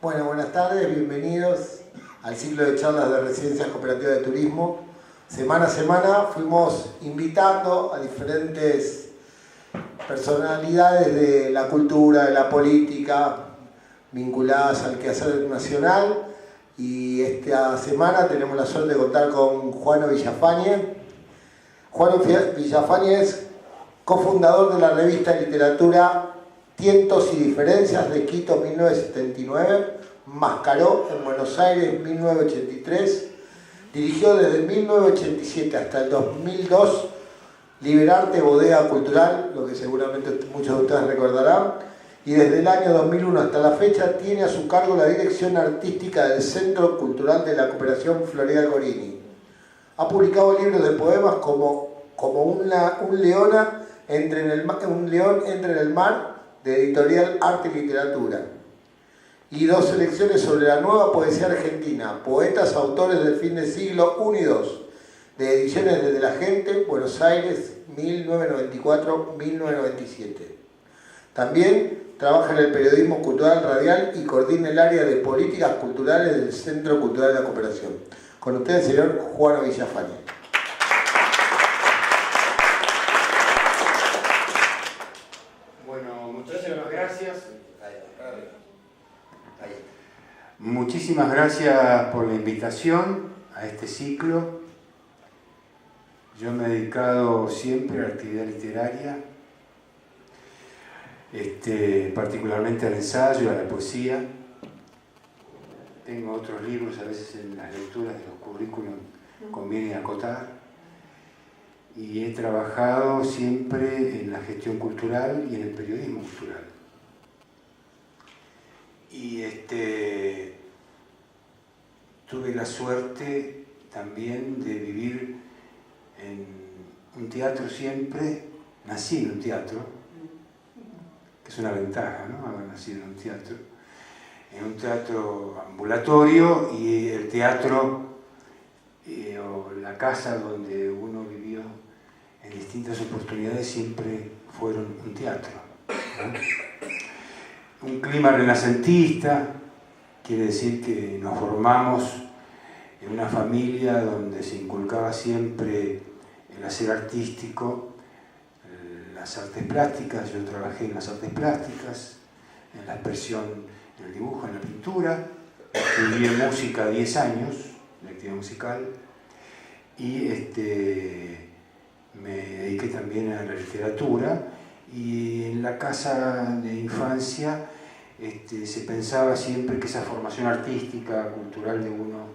Bueno, buenas tardes, bienvenidos al ciclo de charlas de Residencias Cooperativas de Turismo. Semana a semana fuimos invitando a diferentes personalidades de la cultura, de la política, vinculadas al quehacer nacional. Y esta semana tenemos la suerte de contar con Juano Villafañe. Juano Villafañe es cofundador de la revista de literatura Tientos y Diferencias de Quito 1979, Mascaró en Buenos Aires 1983, dirigió desde 1987 hasta el 2002 Liberarte Bodega Cultural, lo que seguramente muchos de ustedes recordarán, y desde el año 2001 hasta la fecha tiene a su cargo la dirección artística del Centro Cultural de la Cooperación Florida Gorini. Ha publicado libros de poemas como un león entra en el mar, de editorial Arte y Literatura, y dos selecciones sobre la nueva poesía argentina, poetas autores del fin de siglo I y II, de Ediciones Desde la Gente, Buenos Aires, 1994-1997. También trabaja en el periodismo cultural radial y coordina el área de políticas culturales del Centro Cultural de la Cooperación. Con ustedes, señor Juano Villafañe. Muchísimas gracias por la invitación a este ciclo. Yo me he dedicado siempre a la actividad literaria, particularmente al ensayo, a la poesía. Tengo otros libros, a veces en las lecturas de los currículum conviene acotar. Y he trabajado siempre en la gestión cultural y en el periodismo cultural. Y tuve la suerte también de vivir en un teatro siempre. Nací en un teatro, que es una ventaja, ¿no? Haber nacido en un teatro ambulatorio, y el teatro o la casa donde uno vivió en distintas oportunidades siempre fueron un teatro, ¿no? Un clima renacentista, quiere decir que nos formamos en una familia donde se inculcaba siempre el hacer artístico, las artes plásticas. Yo trabajé en las artes plásticas, en la expresión, en el dibujo, en la pintura. Estudié música 10 años, la actividad musical, y me dediqué también a la literatura. Y en la casa de infancia se pensaba siempre que esa formación artística, cultural de uno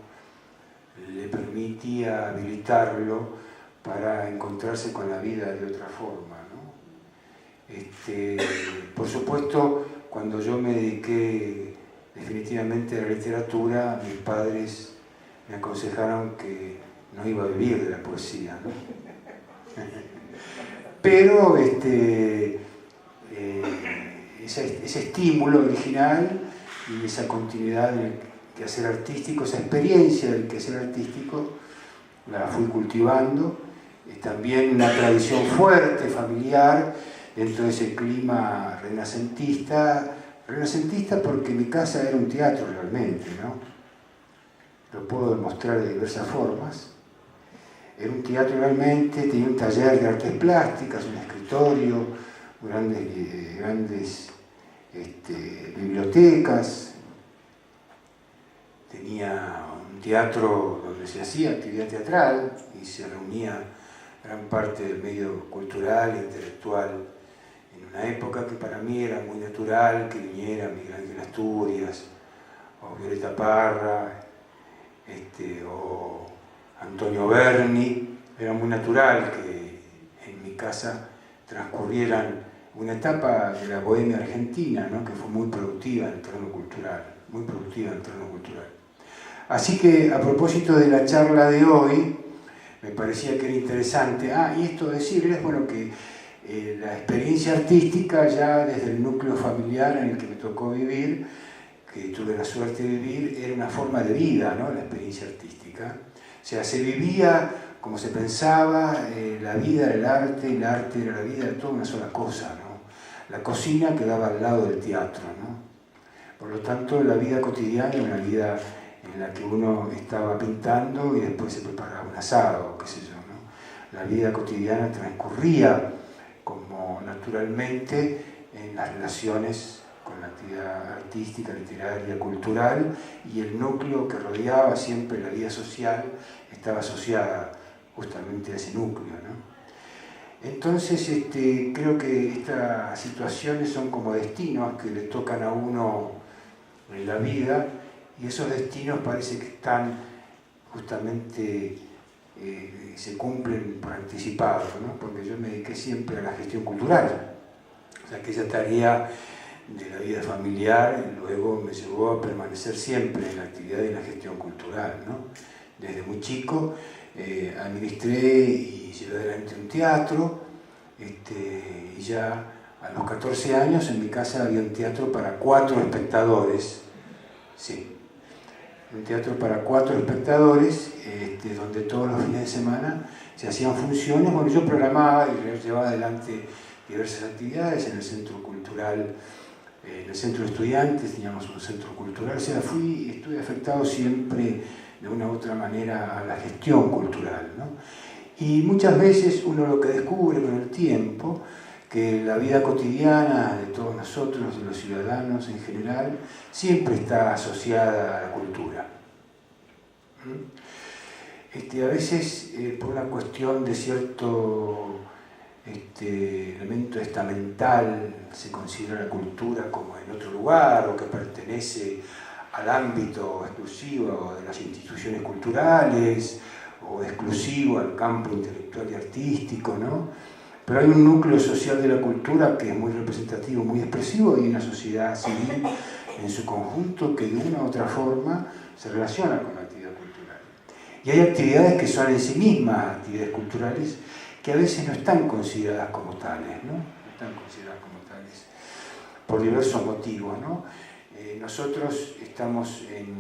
le permitía habilitarlo para encontrarse con la vida de otra forma, ¿no? Por supuesto, cuando yo me dediqué definitivamente a la literatura, mis padres me aconsejaron que no iba a vivir de la poesía, ¿no? Pero ese estímulo original y esa continuidad en el quehacer artístico, esa experiencia del quehacer artístico, la fui cultivando. También una tradición fuerte, familiar, dentro de ese clima renacentista porque mi casa era un teatro realmente, ¿no? Lo puedo demostrar de diversas formas. Era un teatro realmente, tenía un taller de artes plásticas, un escritorio, grandes bibliotecas. Tenía un teatro donde se hacía actividad teatral y se reunía gran parte del medio cultural e intelectual en una época que para mí era muy natural que viniera Miguel Ángel Asturias, o Violeta Parra, o Antonio Berni. Era muy natural que en mi casa transcurrieran una etapa de la bohemia argentina, ¿no? Que fue muy productiva en el terreno cultural, Así que, a propósito de la charla de hoy, me parecía que era interesante, y esto decirles, bueno, que la experiencia artística ya desde el núcleo familiar en el que me tocó vivir, que tuve la suerte de vivir, era una forma de vida, ¿no? La experiencia artística. O sea, se vivía como se pensaba, la vida era el arte era la vida, era toda una sola cosa, ¿no? La cocina quedaba al lado del teatro, ¿no? Por lo tanto, la vida cotidiana es una vida en la que uno estaba pintando y después se preparaba un asado, qué sé yo, ¿no? La vida cotidiana transcurría como naturalmente en las relaciones con la actividad artística, literaria, cultural, y el núcleo que rodeaba siempre la vida social estaba asociada justamente a ese núcleo, ¿no? Entonces creo que estas situaciones son como destinos que le tocan a uno en la vida, y esos destinos parece que están justamente, se cumplen por anticipado, ¿no? Porque yo me dediqué siempre a la gestión cultural, o sea, aquella tarea de la vida familiar y luego me llevó a permanecer siempre en la actividad de la gestión cultural, ¿no? Desde muy chico administré y llevé adelante un teatro, y ya a los 14 años en mi casa había un teatro para 4 espectadores, sí, un teatro para 4 espectadores, donde todos los fines de semana se hacían funciones. Bueno, yo programaba y llevaba adelante diversas actividades en el centro cultural, en el centro de estudiantes teníamos un centro cultural, o sea, estuve afectado siempre de una u otra manera a la gestión cultural, ¿no? Y muchas veces uno lo que descubre con el tiempo, que la vida cotidiana de todos nosotros, de los ciudadanos en general, siempre está asociada a la cultura. A veces por una cuestión de cierto elemento estamental se considera la cultura como en otro lugar o que pertenece al ámbito exclusivo de las instituciones culturales o exclusivo al campo intelectual y artístico, ¿no? Pero hay un núcleo social de la cultura que es muy representativo, muy expresivo, y una sociedad civil en su conjunto que de una u otra forma se relaciona con la actividad cultural. Y hay actividades que son en sí mismas actividades culturales que a veces no están consideradas como tales, ¿no? No están consideradas como tales por diversos motivos, ¿no? Nosotros estamos en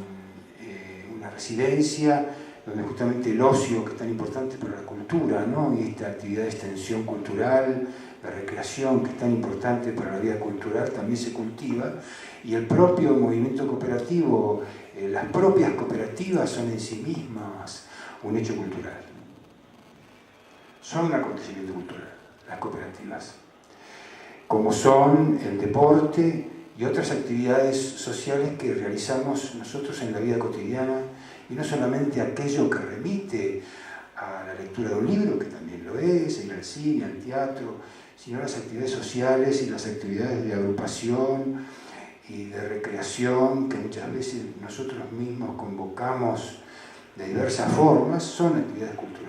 una residencia donde justamente el ocio, que es tan importante para la cultura, ¿no? Y esta actividad de extensión cultural, la recreación, que es tan importante para la vida cultural, también se cultiva, y el propio movimiento cooperativo, las propias cooperativas son en sí mismas un hecho cultural. Son un acontecimiento cultural, las cooperativas, como son el deporte y otras actividades sociales que realizamos nosotros en la vida cotidiana, y no solamente aquello que remite a la lectura de un libro, que también lo es, ir al cine, al teatro, sino las actividades sociales y las actividades de agrupación y de recreación que muchas veces nosotros mismos convocamos de diversas formas, son actividades culturales.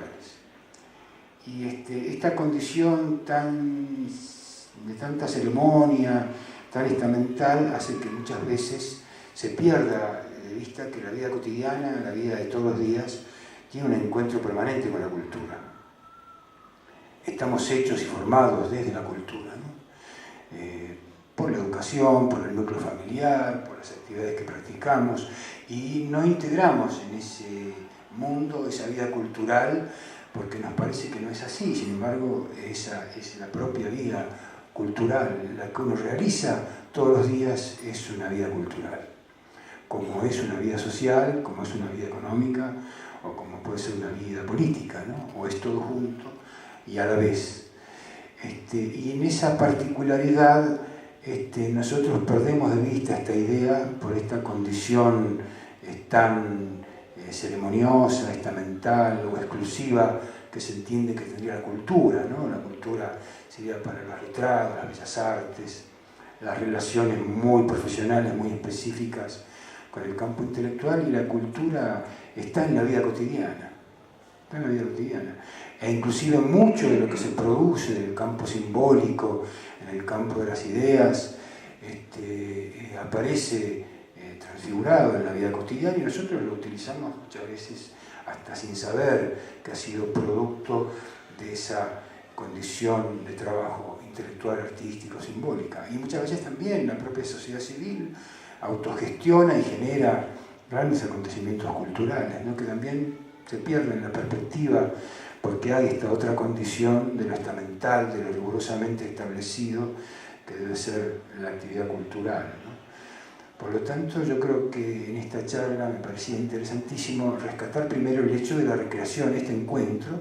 Y esta condición de tanta ceremonia, tan estamental, hace que muchas veces se pierda de vista que la vida cotidiana, la vida de todos los días, tiene un encuentro permanente con la cultura. Estamos hechos y formados desde la cultura, ¿no? Por la educación, por el núcleo familiar, por las actividades que practicamos, y no integramos en ese mundo esa vida cultural porque nos parece que no es así. Sin embargo, esa es la propia vida cultural, la que uno realiza todos los días es una vida cultural, como es una vida social, como es una vida económica, o como puede ser una vida política, ¿no? O es todo junto y a la vez. Y en esa particularidad nosotros perdemos de vista esta idea por esta condición tan ceremoniosa, estamental o exclusiva que se entiende que tendría la cultura, ¿no? La cultura sería para los letrados, las bellas artes, las relaciones muy profesionales, muy específicas con el campo intelectual, y la cultura está en la vida cotidiana, está en la vida cotidiana. E inclusive mucho de lo que se produce en el campo simbólico, en el campo de las ideas, aparece transfigurado en la vida cotidiana, y nosotros lo utilizamos muchas veces hasta sin saber que ha sido producto de esa condición de trabajo intelectual, artístico, simbólica. Y muchas veces también la propia sociedad civil autogestiona y genera grandes acontecimientos culturales, ¿no? Que también se pierden la perspectiva porque hay esta otra condición de lo estamental, de lo rigurosamente establecido, que debe ser la actividad cultural, ¿no? Por lo tanto, yo creo que en esta charla me parecía interesantísimo rescatar primero el hecho de la recreación, este encuentro,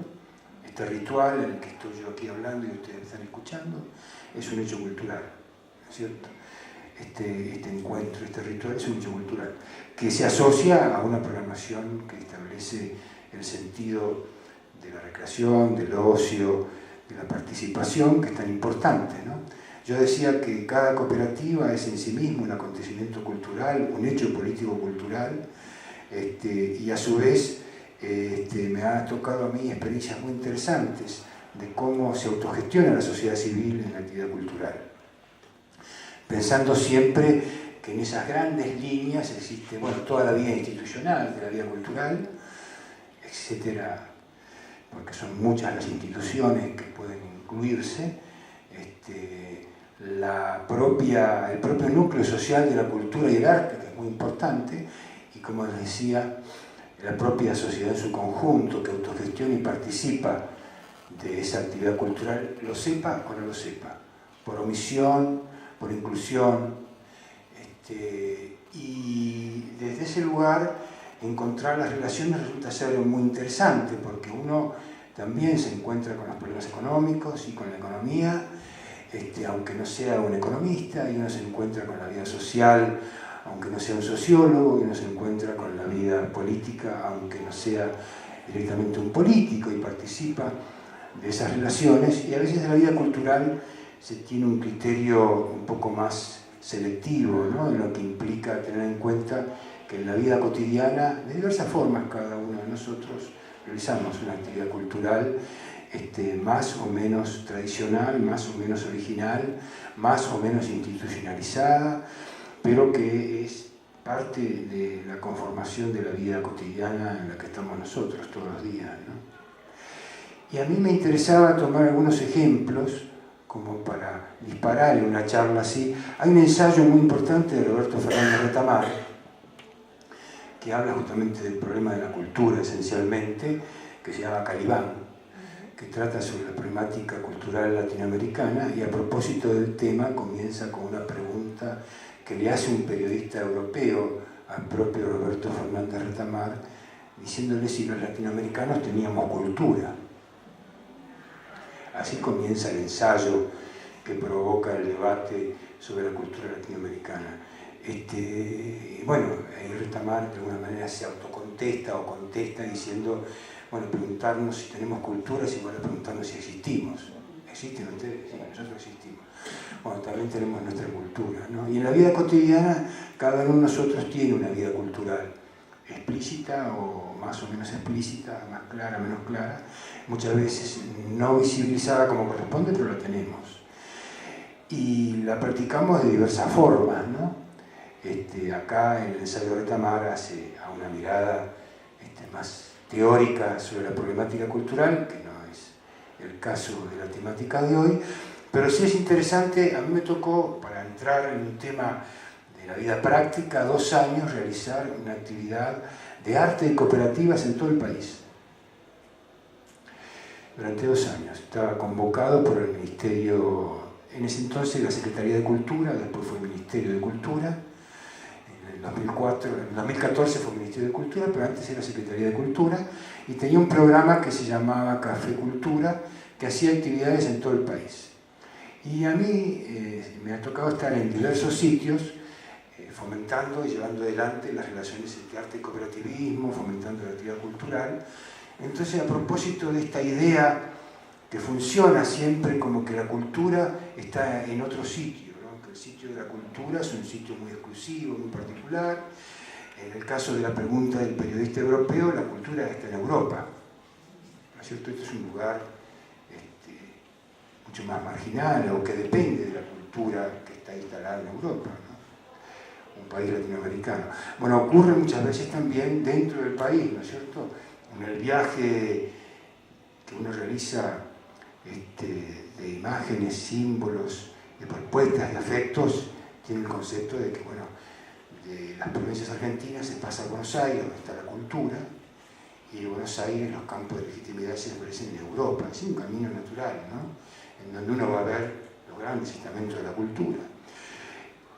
este ritual en el que estoy yo aquí hablando y ustedes están escuchando, es un hecho cultural, ¿no es cierto? Este encuentro, este ritual es un hecho cultural, que se asocia a una programación que establece el sentido de la recreación, del ocio, de la participación, que es tan importante, ¿no? Yo decía que cada cooperativa es en sí mismo un acontecimiento cultural, un hecho político-cultural, y a su vez me ha tocado a mí experiencias muy interesantes de cómo se autogestiona la sociedad civil en la actividad cultural. Pensando siempre que en esas grandes líneas existe, bueno, toda la vida institucional de la vida cultural, etcétera, porque son muchas las instituciones que pueden incluirse, el propio núcleo social de la cultura y el arte, que es muy importante, y como les decía, la propia sociedad en su conjunto, que autogestiona y participa de esa actividad cultural, lo sepa o no lo sepa, por omisión, por inclusión, y desde ese lugar encontrar las relaciones resulta ser muy interesante, porque uno también se encuentra con los problemas económicos y con la economía, aunque no sea un economista, y uno se encuentra con la vida social, aunque no sea un sociólogo, y uno se encuentra con la vida política, aunque no sea directamente un político, y participa de esas relaciones, y a veces en la vida cultural se tiene un criterio un poco más selectivo, ¿no? En lo que implica tener en cuenta que en la vida cotidiana, de diversas formas, cada uno de nosotros realizamos una actividad cultural más o menos tradicional, más o menos original, más o menos institucionalizada, pero que es parte de la conformación de la vida cotidiana en la que estamos nosotros todos los días, ¿no? Y a mí me interesaba tomar algunos ejemplos como para disparar en una charla así. Hay un ensayo muy importante de Roberto Fernández Retamar que habla justamente del problema de la cultura esencialmente, que se llama Calibán, que trata sobre la problemática cultural latinoamericana, y a propósito del tema comienza con una pregunta que le hace un periodista europeo al propio Roberto Fernández Retamar, diciéndole si los latinoamericanos teníamos cultura. Así comienza el ensayo que provoca el debate sobre la cultura latinoamericana. Bueno, ahí Retamar de alguna manera se autocontesta o contesta diciendo, bueno, preguntarnos si tenemos cultura es igual a preguntarnos si existimos. ¿Existen ustedes? Sí, nosotros existimos. Bueno, también tenemos nuestra cultura, ¿no? Y en la vida cotidiana, cada uno de nosotros tiene una vida cultural, explícita o más o menos explícita, más clara, menos clara, muchas veces no visibilizada como corresponde, pero la tenemos. Y la practicamos de diversas formas, ¿no? Acá en el ensayo de Retamar hace a una mirada más teórica sobre la problemática cultural, que no es el caso de la temática de hoy, pero sí es interesante. A mí me tocó, para entrar en un tema de la vida práctica, 2 años realizar una actividad de arte y cooperativas en todo el país. Durante 2 años. Estaba convocado por el Ministerio, en ese entonces la Secretaría de Cultura, después fue el Ministerio de Cultura, en el 2014 fue el Ministerio de Cultura, pero antes era Secretaría de Cultura, y tenía un programa que se llamaba Café Cultura, que hacía actividades en todo el país. Y a mí me ha tocado estar en diversos sitios fomentando y llevando adelante las relaciones entre arte y cooperativismo, fomentando la actividad cultural. Entonces, a propósito de esta idea que funciona siempre como que la cultura está en otro sitio, ¿no? Que el sitio de la cultura es un sitio muy exclusivo, muy particular. En el caso de la pregunta del periodista europeo, la cultura está en Europa, ¿no es cierto? Este es un lugar mucho más marginal, o que depende de la cultura que está instalada en Europa, ¿no? Un país latinoamericano. Bueno, ocurre muchas veces también dentro del país, ¿no es cierto? En el viaje que uno realiza de imágenes, símbolos, de propuestas, de afectos, tiene el concepto de que, bueno, de las provincias argentinas se pasa a Buenos Aires, donde está la cultura, y de Buenos Aires los campos de legitimidad se establecen en Europa. Es un camino natural, ¿no? En donde uno va a ver los grandes estamentos de la cultura.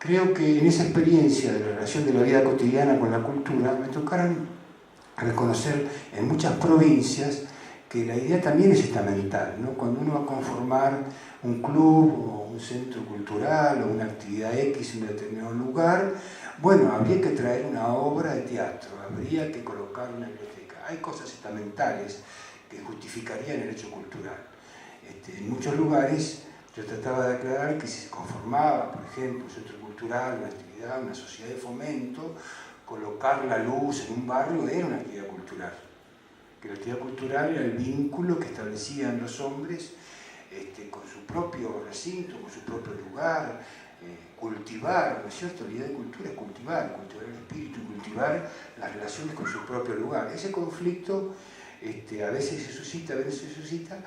creo que en esa experiencia de la relación de la vida cotidiana con la cultura me tocaron reconocer en muchas provincias que la idea también es estamental, ¿no? Cuando uno va a conformar un club o un centro cultural o una actividad X en un determinado lugar, bueno, habría que traer una obra de teatro, habría que colocar una biblioteca. Hay cosas estamentales que justificarían el hecho cultural. En muchos lugares yo trataba de aclarar que si se conformaba, por ejemplo, un centro cultural, una actividad, una sociedad de fomento, colocar la luz en un barrio era una actividad cultural. Que la actividad cultural era el vínculo que establecían los hombres con su propio recinto, con su propio lugar, cultivar, ¿no es cierto? La idea de cultura es cultivar el espíritu, cultivar las relaciones con su propio lugar. Ese conflicto a veces se suscita, a veces se suscita,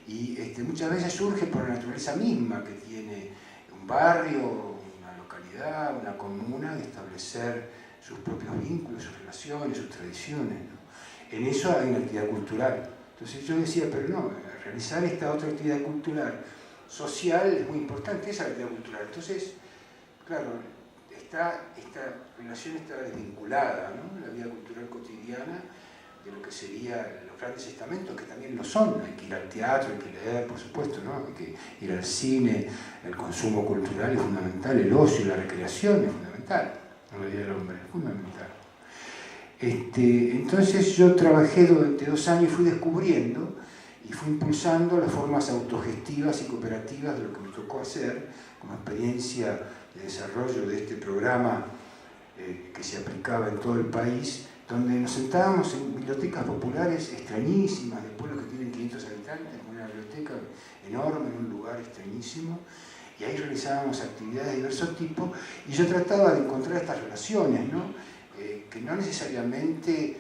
y muchas veces surge por la naturaleza misma que tiene un barrio, una localidad, una comuna, de establecer sus propios vínculos, sus relaciones, sus tradiciones, ¿no? En eso hay una actividad cultural. Entonces yo decía, pero no, realizar esta otra actividad cultural social es muy importante, esa actividad cultural. Entonces, claro, esta relación está desvinculada, ¿no? La vida cultural cotidiana de lo que serían los grandes estamentos, que también lo son. Hay que ir al teatro, hay que leer, por supuesto, ¿no? Hay que ir al cine, el consumo cultural es fundamental, el ocio, la recreación es fundamental, en la vida del hombre, es fundamental. Entonces yo trabajé durante 2 años y fui descubriendo y fui impulsando las formas autogestivas y cooperativas de lo que me tocó hacer como experiencia de desarrollo de este programa que se aplicaba en todo el país, donde nos sentábamos en bibliotecas populares extrañísimas, de pueblos que tienen 500 habitantes, una biblioteca enorme en un lugar extrañísimo, y ahí realizábamos actividades de diversos tipos, y yo trataba de encontrar estas relaciones, ¿no? Que no necesariamente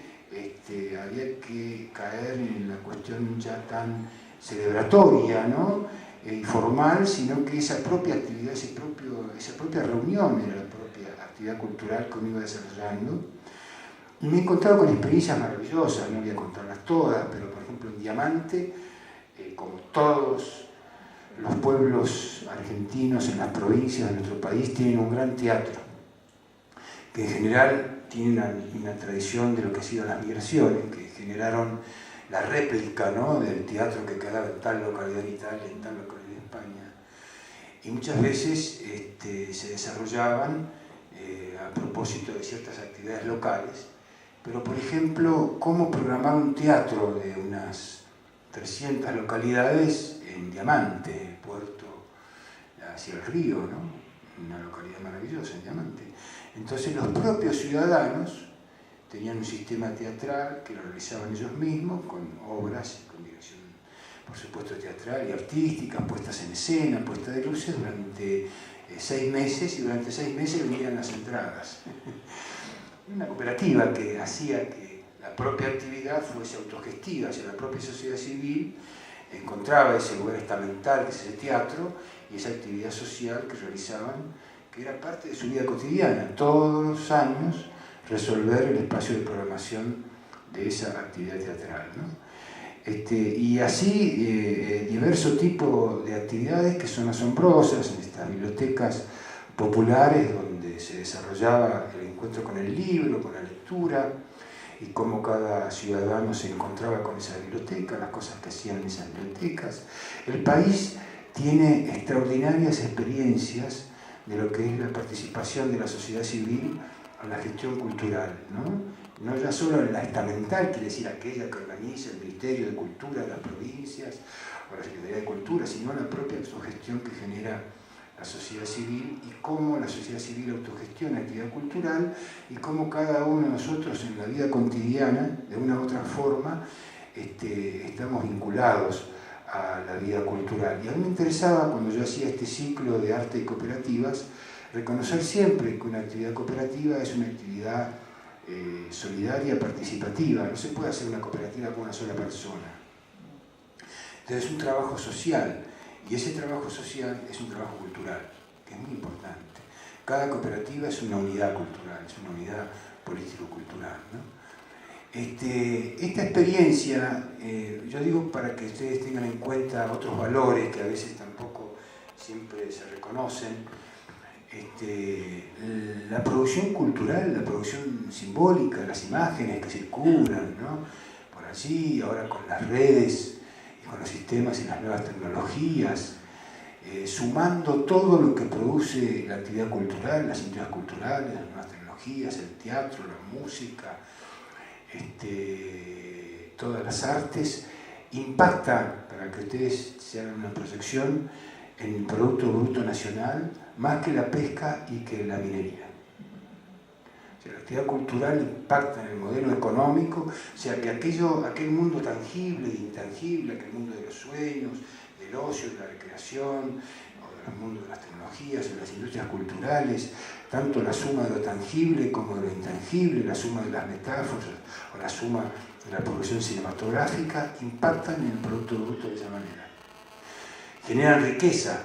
había que caer en la cuestión ya tan celebratoria, ¿no? Y formal, sino que esa propia actividad, esa propia reunión era la propia actividad cultural que uno iba desarrollando. Y me he encontrado con experiencias maravillosas, no voy a contarlas todas, pero por ejemplo en Diamante, como todos los pueblos argentinos en las provincias de nuestro país, tienen un gran teatro, que en general tiene una tradición de lo que han sido las migraciones, que generaron la réplica, ¿no? Del teatro que quedaba en tal localidad en Italia, en tal localidad en España. Y muchas veces se desarrollaban a propósito de ciertas actividades locales, pero por ejemplo, cómo programar un teatro de unas 300 localidades en Diamante, puerto hacia el río, ¿no? Una localidad maravillosa en Diamante. Entonces los propios ciudadanos tenían un sistema teatral que lo realizaban ellos mismos, con obras, con dirección, por supuesto, teatral y artística, puestas en escena, puestas de luces durante 6 meses, y durante 6 meses venían las entradas. Una cooperativa que hacía que la propia actividad fuese autogestiva hacia la propia sociedad civil, encontraba ese lugar estamental que es el teatro y esa actividad social que realizaban, que era parte de su vida cotidiana, todos los años resolver el espacio de programación de esa actividad teatral, ¿no? Y así diversos tipos de actividades que son asombrosas en estas bibliotecas populares donde se desarrollaba el encuentro con el libro, con la lectura, y cómo cada ciudadano se encontraba con esa biblioteca, las cosas que hacían en esas bibliotecas. El país tiene extraordinarias experiencias de lo que es la participación de la sociedad civil en la gestión cultural, ¿no? No ya solo en la estamental, quiere decir aquella que organiza el Ministerio de Cultura de las provincias o la Secretaría de Cultura, sino la propia autogestión que genera la sociedad civil y cómo la sociedad civil autogestiona actividad cultural y cómo cada uno de nosotros en la vida cotidiana, de una u otra forma, estamos vinculados a la vida cultural. Y a mí me interesaba, cuando yo hacía este ciclo de arte y cooperativas, reconocer siempre que una actividad cooperativa es una actividad solidaria, participativa. No se puede hacer una cooperativa con una sola persona. Entonces es un trabajo social, y ese trabajo social es un trabajo cultural, que es muy importante. Cada cooperativa es una unidad cultural, es una unidad político-cultural, ¿no? Esta experiencia, yo digo para que ustedes tengan en cuenta otros valores que a veces tampoco siempre se reconocen, la producción cultural, la producción simbólica, las imágenes que circulan, ¿no?, por allí, ahora con las redes y con los sistemas y las nuevas tecnologías, sumando todo lo que produce la actividad cultural, las industrias culturales, las nuevas tecnologías, el teatro, la música, todas las artes, impacta, para que ustedes se hagan una proyección, en el Producto Bruto Nacional más que la pesca y que la minería. O sea, la actividad cultural impacta en el modelo económico, o sea, que aquel mundo tangible e intangible, aquel mundo de los sueños, del ocio, de la recreación, o del mundo de las tecnologías, de las industrias culturales, tanto la suma de lo tangible como de lo intangible, la suma de las metáforas o la suma de la producción cinematográfica, impactan en el Producto Bruto de esa manera. Generan riqueza.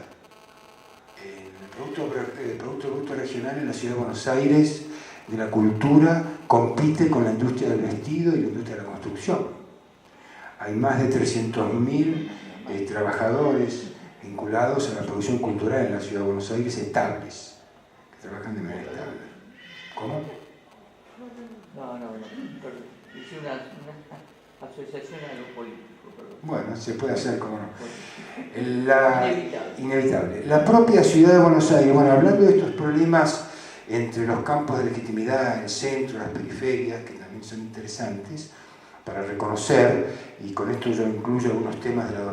El Producto Bruto Regional en la Ciudad de Buenos Aires de la cultura compite con la industria del vestido y la industria de la construcción. Hay más de 300.000 trabajadores vinculados a la producción cultural en la Ciudad de Buenos Aires estables, que trabajan de manera estable. ¿Cómo? No. Hice una asociación a lo político. Bueno, se puede hacer, como no. Inevitable. La propia Ciudad de Buenos Aires, bueno, hablando de estos problemas entre los campos de legitimidad, el centro, las periferias, que también son interesantes para reconocer, y con esto yo incluyo algunos temas de los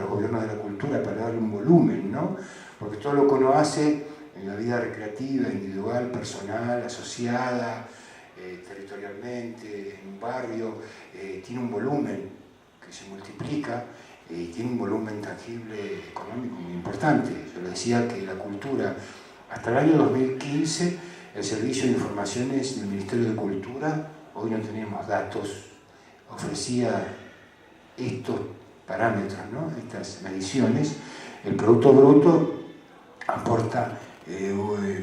gobiernos de la cultura para darle un volumen, ¿no? Porque todo lo que uno hace en la vida recreativa, individual, personal, asociada, territorialmente, en un barrio, tiene un volumen que se multiplica y tiene un volumen tangible económico muy importante. Yo le decía que la cultura, hasta el año 2015, el Servicio de Informaciones del Ministerio de Cultura, hoy no tenemos datos, ofrecía estos parámetros, ¿no?, estas mediciones. El Producto Bruto aporta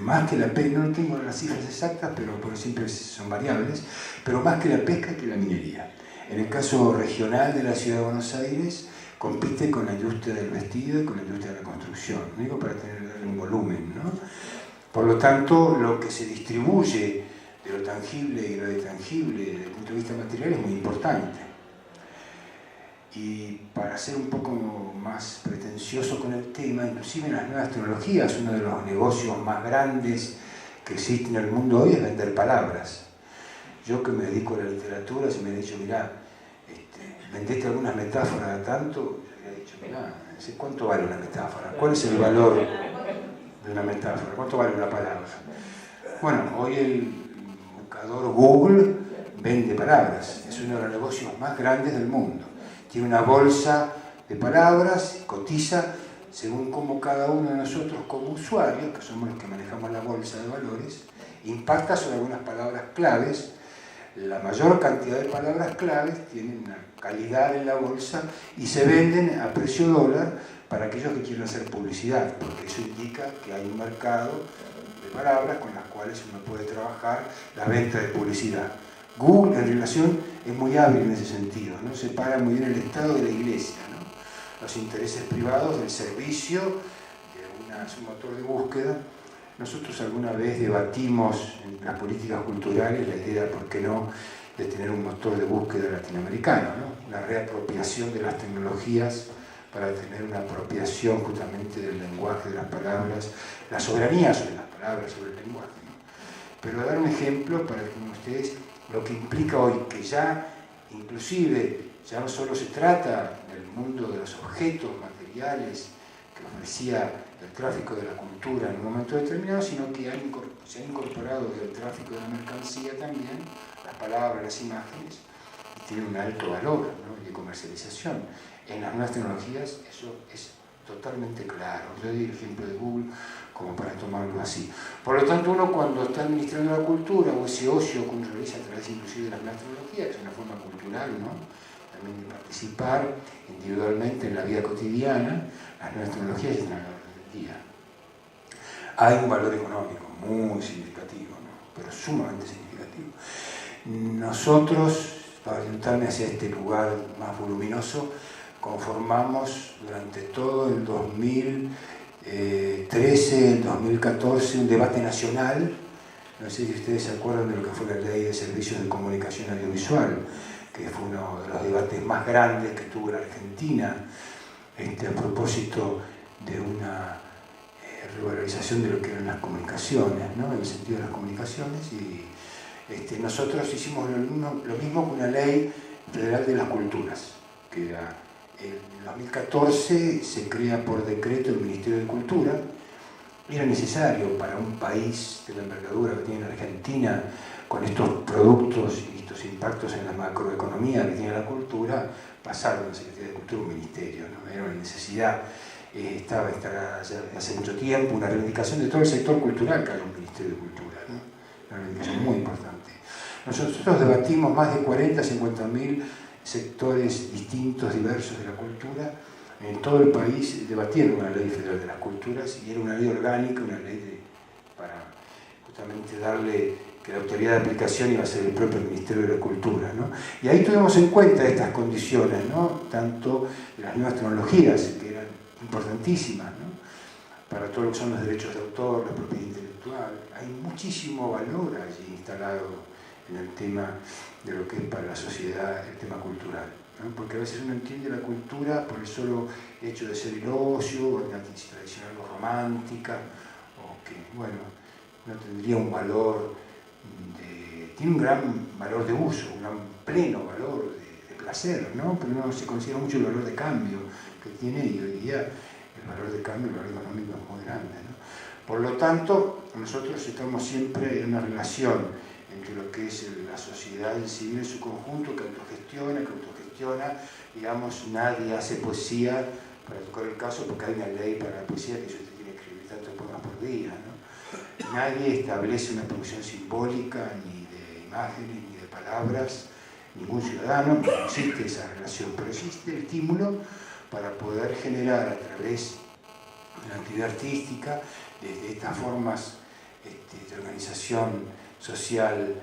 más que la pesca, no tengo las cifras exactas, pero porque siempre son variables, pero más que la pesca y que la minería. En el caso regional de la Ciudad de Buenos Aires, compite con la industria del vestido y con la industria de la construcción, digo, para tener un volumen, ¿no? Por lo tanto, lo que se distribuye de lo tangible y lo intangible desde el punto de vista material es muy importante. Y para ser un poco más pretencioso con el tema, inclusive en las nuevas tecnologías, uno de los negocios más grandes que existen en el mundo hoy es vender palabras. Yo que me dedico a la literatura, si me he dicho, mirá, vendiste algunas metáforas a tanto, yo le he dicho, mirá, ¿cuánto vale una metáfora? ¿Cuál es el valor de una metáfora? ¿Cuánto vale una palabra? Bueno, hoy el buscador Google vende palabras, es uno de los negocios más grandes del mundo. Tiene una bolsa de palabras, cotiza según cómo cada uno de nosotros como usuarios, que somos los que manejamos la bolsa de valores, impacta sobre algunas palabras claves. La mayor cantidad de palabras claves tienen una calidad en la bolsa y se venden a precio dólar para aquellos que quieren hacer publicidad, porque eso indica que hay un mercado de palabras con las cuales uno puede trabajar la venta de publicidad. Google en relación es muy hábil en ese sentido, ¿no? Separa muy bien el Estado de la Iglesia, ¿no? Los intereses privados del servicio, de un motor de búsqueda. Nosotros alguna vez debatimos en las políticas culturales la idea, ¿por qué no?, de tener un motor de búsqueda latinoamericano, ¿no? Una reapropiación de las tecnologías para tener una apropiación justamente del lenguaje, de las palabras, la soberanía sobre las palabras, sobre el lenguaje, ¿no? Pero dar un ejemplo para que ustedes lo que implica hoy, que ya inclusive ya no solo se trata del mundo de los objetos materiales que ofrecía el tráfico de la cultura en un momento determinado, sino que se ha incorporado del tráfico de la mercancía también las palabras, las imágenes, y tiene un alto valor, ¿no?, de comercialización. En las nuevas tecnologías eso es totalmente claro. Yo di el ejemplo de Google como para tomarlo así. Por lo tanto, uno cuando está administrando la cultura, o ese ocio que uno realiza a través inclusive de las nuevas tecnologías, que es una forma cultural, ¿no?, también de participar individualmente en la vida cotidiana, las nuevas tecnologías están a la orden del día. Hay un valor económico muy significativo, ¿no?, pero sumamente significativo. Nosotros, para orientarme hacia este lugar más voluminoso, conformamos durante todo el 2019 13, en 2014, un debate nacional. No sé si ustedes se acuerdan de lo que fue la Ley de Servicios de Comunicación Audiovisual, que fue uno de los debates más grandes que tuvo la Argentina a propósito de una revalorización de lo que eran las comunicaciones, ¿no? En el sentido de las comunicaciones. Y nosotros hicimos lo mismo con una ley federal de las culturas, que era, en 2014 se crea por decreto el Ministerio de Cultura. Era necesario para un país de la envergadura que tiene la Argentina, con estos productos y estos impactos en la macroeconomía que tiene la cultura, pasar de una Secretaría de Cultura a un ministerio, ¿no? Era una necesidad, estaba hace mucho tiempo, una reivindicación de todo el sector cultural que haya un Ministerio de Cultura, ¿no? Una reivindicación muy importante. Nosotros debatimos más de 40, 50.000 sectores distintos, diversos de la cultura. En todo el país debatieron una ley federal de las culturas y era una ley orgánica, una ley para justamente darle que la autoridad de aplicación iba a ser el propio Ministerio de la Cultura, ¿no? Y ahí tuvimos en cuenta estas condiciones, ¿no? Tanto de las nuevas tecnologías, que eran importantísimas, ¿no? Para todo lo que son los derechos de autor, la propiedad intelectual. Hay muchísimo valor allí instalado en el tema de lo que es para la sociedad el tema cultural, ¿no? Porque a veces uno entiende la cultura por el solo hecho de ser el ocio, o la tradicional o romántica, o que, bueno, no tendría un valor tiene un gran valor de uso, un gran pleno valor de placer, ¿no? Pero no se considera mucho el valor de cambio que tiene, y hoy día el valor de cambio, el valor económico es muy grande, ¿no? Por lo tanto, nosotros estamos siempre en una relación entre lo que es la sociedad civil en su conjunto, que autogestiona, digamos, nadie hace poesía, para tocar el caso, porque hay una ley para la poesía que usted tiene que escribir tantos poemas por día, ¿no? Nadie establece una producción simbólica, ni de imágenes, ni de palabras, ningún ciudadano, no existe esa relación, pero existe el estímulo para poder generar a través de la actividad artística, desde estas formas de organización social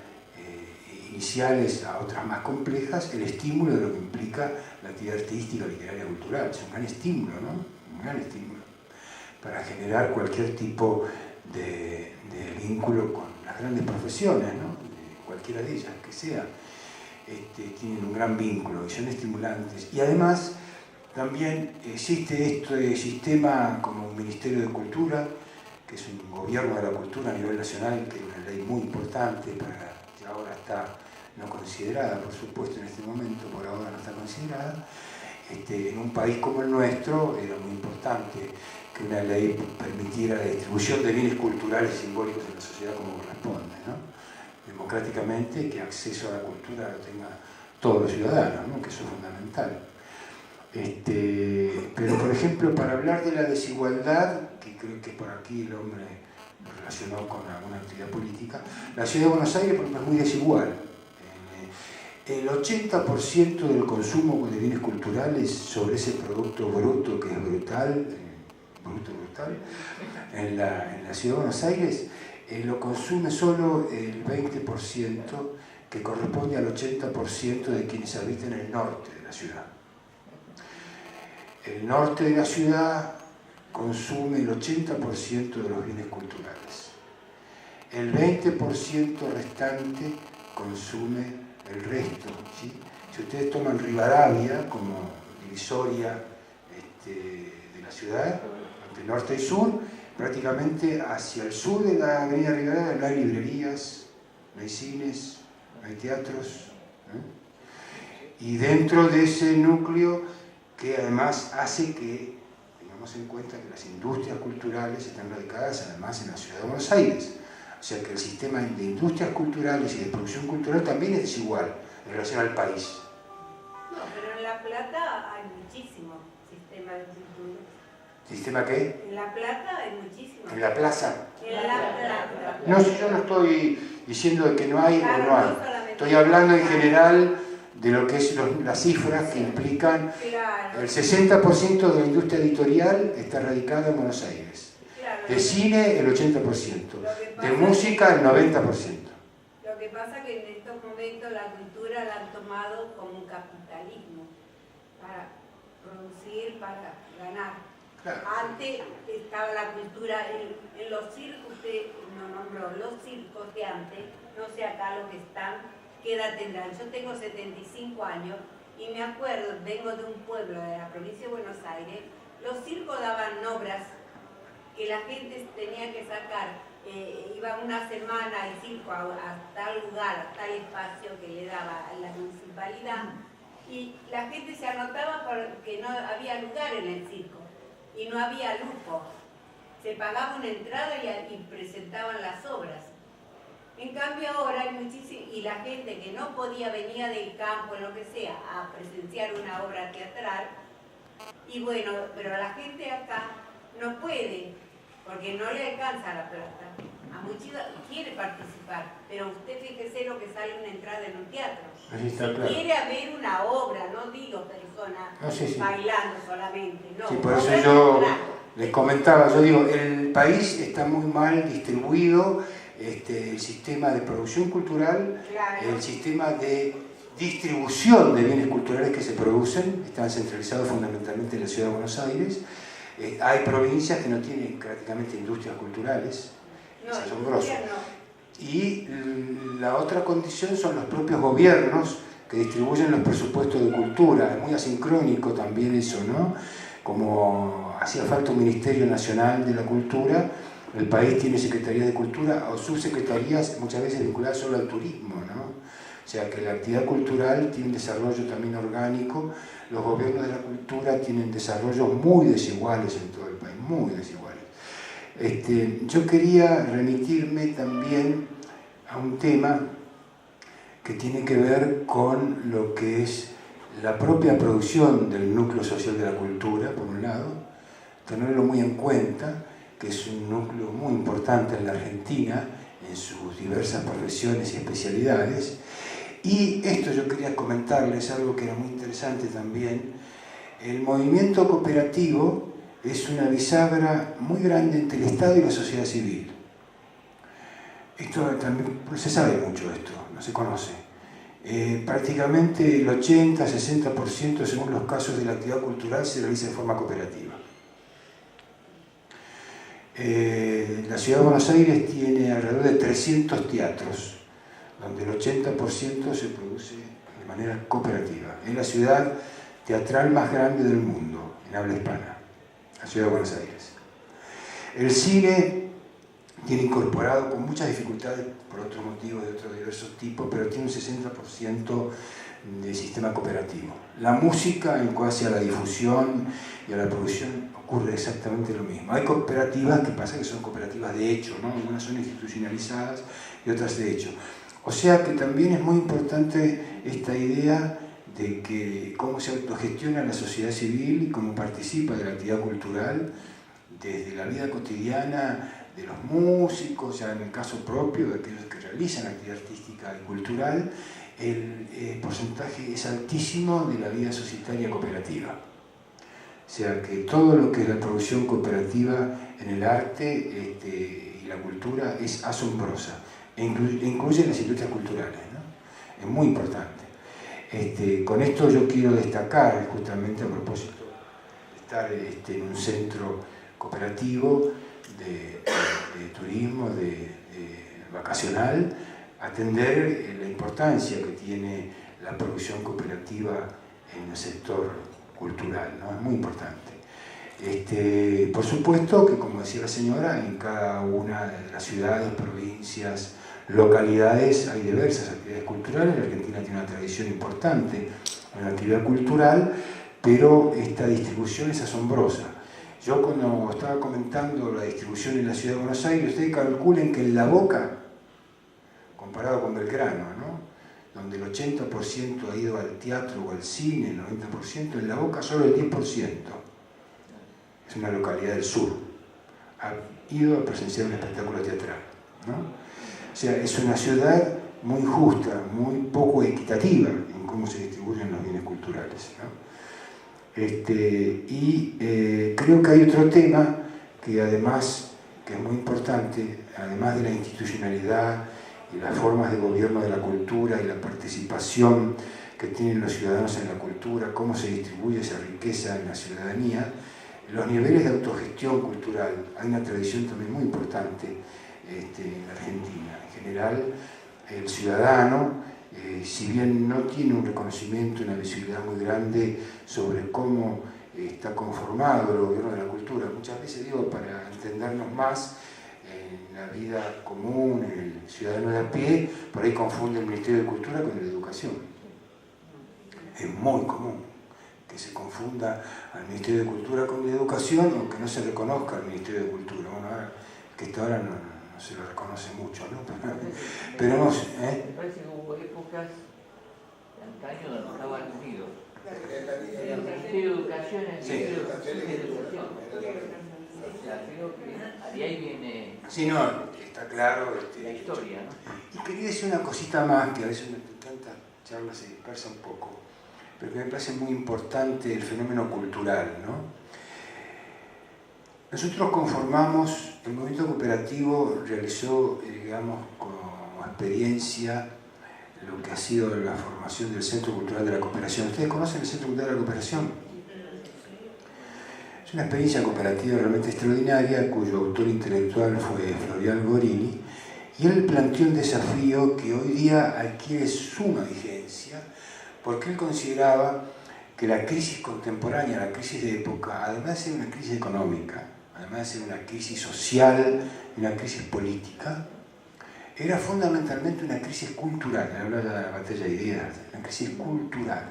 iniciales a otras más complejas, el estímulo de lo que implica la actividad artística, literaria, cultural. Es un gran estímulo, ¿no? Un gran estímulo para generar cualquier tipo de vínculo con las grandes profesiones, ¿no? Cualquiera de ellas que sea, tienen un gran vínculo y son estimulantes. Y además también existe este sistema como un Ministerio de Cultura, que es un gobierno de la cultura a nivel nacional, que es una ley muy importante, que ahora está no considerada, por supuesto, en este momento, por ahora no está considerada. En un país como el nuestro era muy importante que una ley permitiera la distribución de bienes culturales y simbólicos en la sociedad como corresponde, ¿no? Democráticamente, que acceso a la cultura lo tengan todos los ciudadanos, ¿no? Que eso es fundamental. Pero, por ejemplo, para hablar de la desigualdad, que creo que por aquí el hombre lo relacionó con alguna actividad política, la ciudad de Buenos Aires, por ejemplo, es muy desigual. El 80% del consumo de bienes culturales sobre ese producto bruto, que es brutal, en la ciudad de Buenos Aires, lo consume solo el 20%, que corresponde al 80% de quienes habitan el norte de la ciudad. El norte de la ciudad consume el 80% de los bienes culturales. El 20% restante consume el resto, ¿sí? Si ustedes toman Rivadavia como divisoria de la ciudad, entre norte y sur, prácticamente hacia el sur de la avenida Rivadavia no hay librerías, no hay cines, no hay teatros, ¿no? Y dentro de ese núcleo, que además hace que tengamos en cuenta que las industrias culturales están radicadas además en la ciudad de Buenos Aires. O sea que el sistema de industrias culturales y de producción cultural también es desigual en relación al país. No, pero en La Plata hay muchísimo sistema de cultura. ¿Sistema qué? En La Plata hay muchísimo. ¿En la plaza? En La Plata. No, si yo no estoy diciendo de que no hay Claro, o no hay. no solamente Estoy hablando en general de lo que es las cifras que implican. Claro. El 60% de la industria editorial está radicada en Buenos Aires. Claro, De cine el 80%, de música el 90%. Lo que pasa es que en estos momentos la cultura la han tomado como un capitalismo, para producir, para ganar. Claro. Antes estaba la cultura, en los circos, usted no nombró, los circos de antes, no sé acá los que están, ¿qué edad tendrán? Yo tengo 75 años y me acuerdo, vengo de un pueblo de la provincia de Buenos Aires, los circos daban obras que la gente tenía que sacar, iba una semana al circo a tal lugar, a tal espacio que le daba la municipalidad, y la gente se anotaba porque no había lugar en el circo y no había lujo. Se pagaba una entrada y presentaban las obras. En cambio ahora hay muchísimo, y la gente que no podía venir del campo, lo que sea, a presenciar una obra teatral, y bueno, pero la gente acá no puede, porque no le alcanza la plata. A muchos quiere participar, pero usted fíjese lo que sale una entrada en un teatro. Así está, si claro. quiere ver una obra, no digo personas Sí. bailando solamente, no. Sí, por eso obra yo teatral. les comentaba, yo digo, el país está muy mal distribuido, el sistema de producción cultural, Claro. el sistema de distribución de bienes culturales que se producen, están centralizados fundamentalmente en la ciudad de Buenos Aires. Hay provincias que no tienen prácticamente industrias culturales, No, es asombroso. no. Y la otra condición son los propios gobiernos que distribuyen los presupuestos de cultura. Es muy asincrónico también eso, ¿no? Como hacía falta un Ministerio Nacional de la Cultura, el país tiene Secretaría de Cultura o subsecretarías muchas veces vinculadas solo al turismo, ¿no? O sea que la actividad cultural tiene un desarrollo también orgánico. Los gobiernos de la cultura tienen desarrollos muy desiguales en todo el país, muy desiguales. Yo quería remitirme también a un tema que tiene que ver con lo que es la propia producción del núcleo social de la cultura, por un lado, tenerlo muy en cuenta, que es un núcleo muy importante en la Argentina, en sus diversas profesiones y especialidades. Y esto yo quería comentarles, algo que era muy interesante también. El movimiento cooperativo es una bisagra muy grande entre el Estado y la sociedad civil. Esto también, no se sabe mucho esto, no se conoce. Prácticamente el 80-60% según los casos de la actividad cultural se realiza de forma cooperativa. La ciudad de Buenos Aires tiene alrededor de 300 teatros, donde el 80% se produce de manera cooperativa. Es la ciudad teatral más grande del mundo, en habla hispana, la ciudad de Buenos Aires. El cine tiene incorporado, con muchas dificultades por otros motivos de otros diversos tipos, pero tiene un 60% de sistema cooperativo. La música, en cuanto a la difusión y a la producción, ocurre exactamente lo mismo. Hay cooperativas que pasa que son cooperativas de hecho, ¿no? Algunas son institucionalizadas y otras de hecho. O sea que también es muy importante esta idea de que cómo se autogestiona la sociedad civil y cómo participa de la actividad cultural desde la vida cotidiana de los músicos, ya en el caso propio de aquellos que realizan actividad artística y cultural. El porcentaje es altísimo de la vida societaria cooperativa. O sea que todo lo que es la producción cooperativa en el arte y la cultura es asombrosa. Incluye las industrias culturales, ¿no? Es muy importante. Con esto yo quiero destacar, justamente a propósito de estar en un centro cooperativo de turismo, de vacacional, atender la importancia que tiene la producción cooperativa en el sector cultural, ¿no? Es muy importante. Por supuesto que, como decía la señora, en cada una de las ciudades, provincias, localidades hay diversas actividades culturales. La Argentina tiene una tradición importante en la actividad cultural, pero esta distribución es asombrosa. Yo cuando estaba comentando la distribución en la ciudad de Buenos Aires, ustedes calculen que en La Boca, comparado con Belgrano, ¿no? Donde el 80% ha ido al teatro o al cine, el 90%, en La Boca solo el 10%. Es una localidad del sur. Ha ido a presenciar un espectáculo teatral, ¿no? O sea, es una ciudad muy injusta, muy poco equitativa en cómo se distribuyen los bienes culturales, ¿no? Creo que hay otro tema que además, que es muy importante, además de la institucionalidad y las formas de gobierno de la cultura y la participación que tienen los ciudadanos en la cultura, cómo se distribuye esa riqueza en la ciudadanía, Los niveles de autogestión cultural, hay una tradición también muy importante en Argentina. En general, el ciudadano, si bien no tiene un reconocimiento, una visibilidad muy grande sobre cómo está conformado el gobierno de la cultura, muchas veces digo, para entendernos más, en la vida común, en el ciudadano de a pie, por ahí confunde el Ministerio de Cultura con el de Educación. Es muy común que se confunda al Ministerio de Cultura con el de Educación o que no se reconozca al Ministerio de Cultura. Bueno, ahora, que hasta ahora no se lo reconoce mucho, ¿no? Pero no sé, Me parece que hubo épocas de antaño donde estaban unidos. El Ministerio de Educación y el Ministerio de Educación. O sea, creo que de ahí viene sí, no, está claro. la historia, ¿no? Y quería decir una cosita más, que a veces tanta charla se dispersa un poco, pero que me parece muy importante el fenómeno cultural, ¿no? Nosotros conformamos, el movimiento cooperativo realizó, digamos, como experiencia lo que ha sido la formación del Centro Cultural de la Cooperación. ¿Ustedes conocen el Centro Cultural de la Cooperación? Es una experiencia cooperativa realmente extraordinaria, cuyo autor intelectual fue Florian Gorini, y él planteó un desafío que hoy día adquiere suma vigencia, porque él consideraba que la crisis contemporánea, la crisis de época, además de ser una crisis económica, además de ser una crisis social y una crisis política, era fundamentalmente una crisis cultural. Él hablaba de la batalla de ideas, una crisis cultural.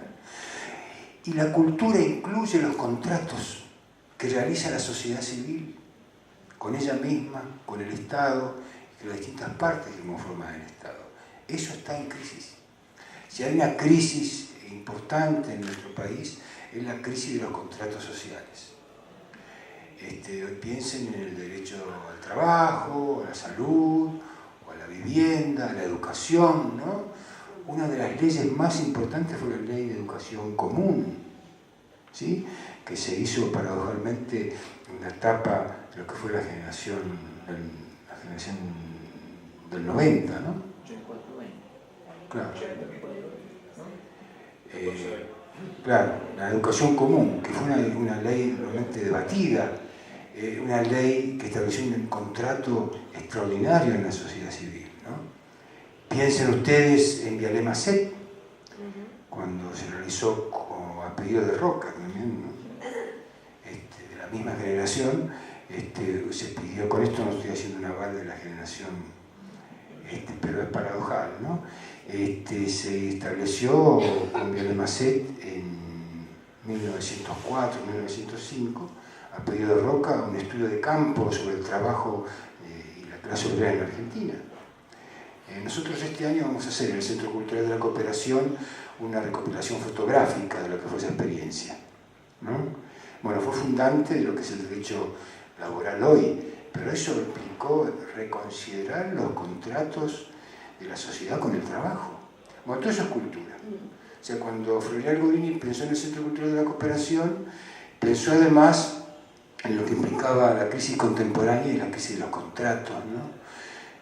Y la cultura incluye los contratos que realiza la sociedad civil con ella misma, con el Estado y con las distintas partes que conforman el Estado. Eso está en crisis. Si hay una crisis importante en nuestro país, es la crisis de los contratos sociales. Hoy piensen en el derecho al trabajo, a la salud, o a la vivienda, a la educación, ¿no? Una de las leyes más importantes fue la Ley de Educación Común, ¿sí? Que se hizo paradojalmente en la etapa de lo que fue la generación del 90, ¿no? Claro. Claro, la educación común, que fue una ley realmente debatida, una ley que estableció un contrato extraordinario en la sociedad civil, ¿no? Piensen ustedes en Vialé Masset, cuando se realizó a pedido de Roca también, ¿no? De la misma generación, se pidió, con esto no estoy haciendo un aval de la generación, pero es paradojal, ¿no? Se estableció con Vialé Masset en 1904, 1905, a pedido de Roca, un estudio de campo sobre el trabajo y la clase obrera en la Argentina. Nosotros este año vamos a hacer en el Centro Cultural de la Cooperación una recopilación fotográfica de lo que fue esa experiencia, ¿no? Bueno, fue fundante de lo que es el derecho laboral hoy, pero eso implicó reconsiderar los contratos de la sociedad con el trabajo. Bueno, todo eso es cultura. O sea, cuando Florian Gorini pensó en el Centro Cultural de la Cooperación, pensó además en lo que implicaba la crisis contemporánea y la crisis de los contratos, ¿no?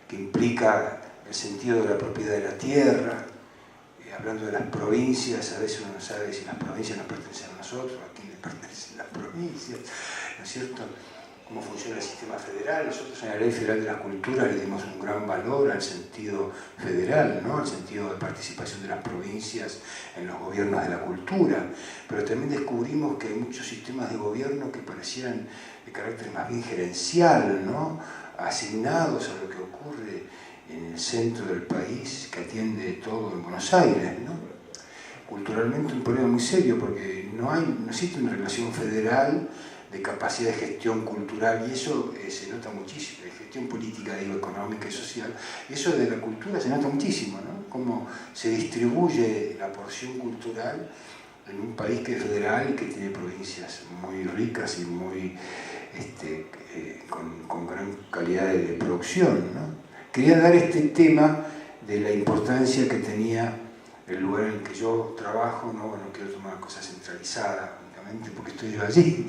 Que implica el sentido de la propiedad de la tierra. Hablando de las provincias, a veces uno no sabe si las provincias nos pertenecen a nosotros, a quién le pertenecen las provincias, ¿no es cierto? Cómo funciona el sistema federal. Nosotros en la Ley Federal de la Cultura le dimos un gran valor al sentido federal, ¿no? Al sentido de participación de las provincias en los gobiernos de la cultura, pero también descubrimos que hay muchos sistemas de gobierno que parecían de carácter más bien gerencial, ¿no? Asignados a lo que ocurre en el centro del país, que atiende todo en Buenos Aires, ¿no? Culturalmente un problema muy serio, porque no existe una relación federal de capacidad de gestión cultural, y eso se nota muchísimo, de gestión política, digo, económica y social, y eso de la cultura se nota muchísimo, ¿no? Cómo se distribuye la porción cultural en un país que es federal y que tiene provincias muy ricas y muy con gran calidad de producción, ¿no? Quería dar este tema de la importancia que tenía el lugar en el que yo trabajo, no quiero tomar cosas centralizadas únicamente porque estoy yo allí,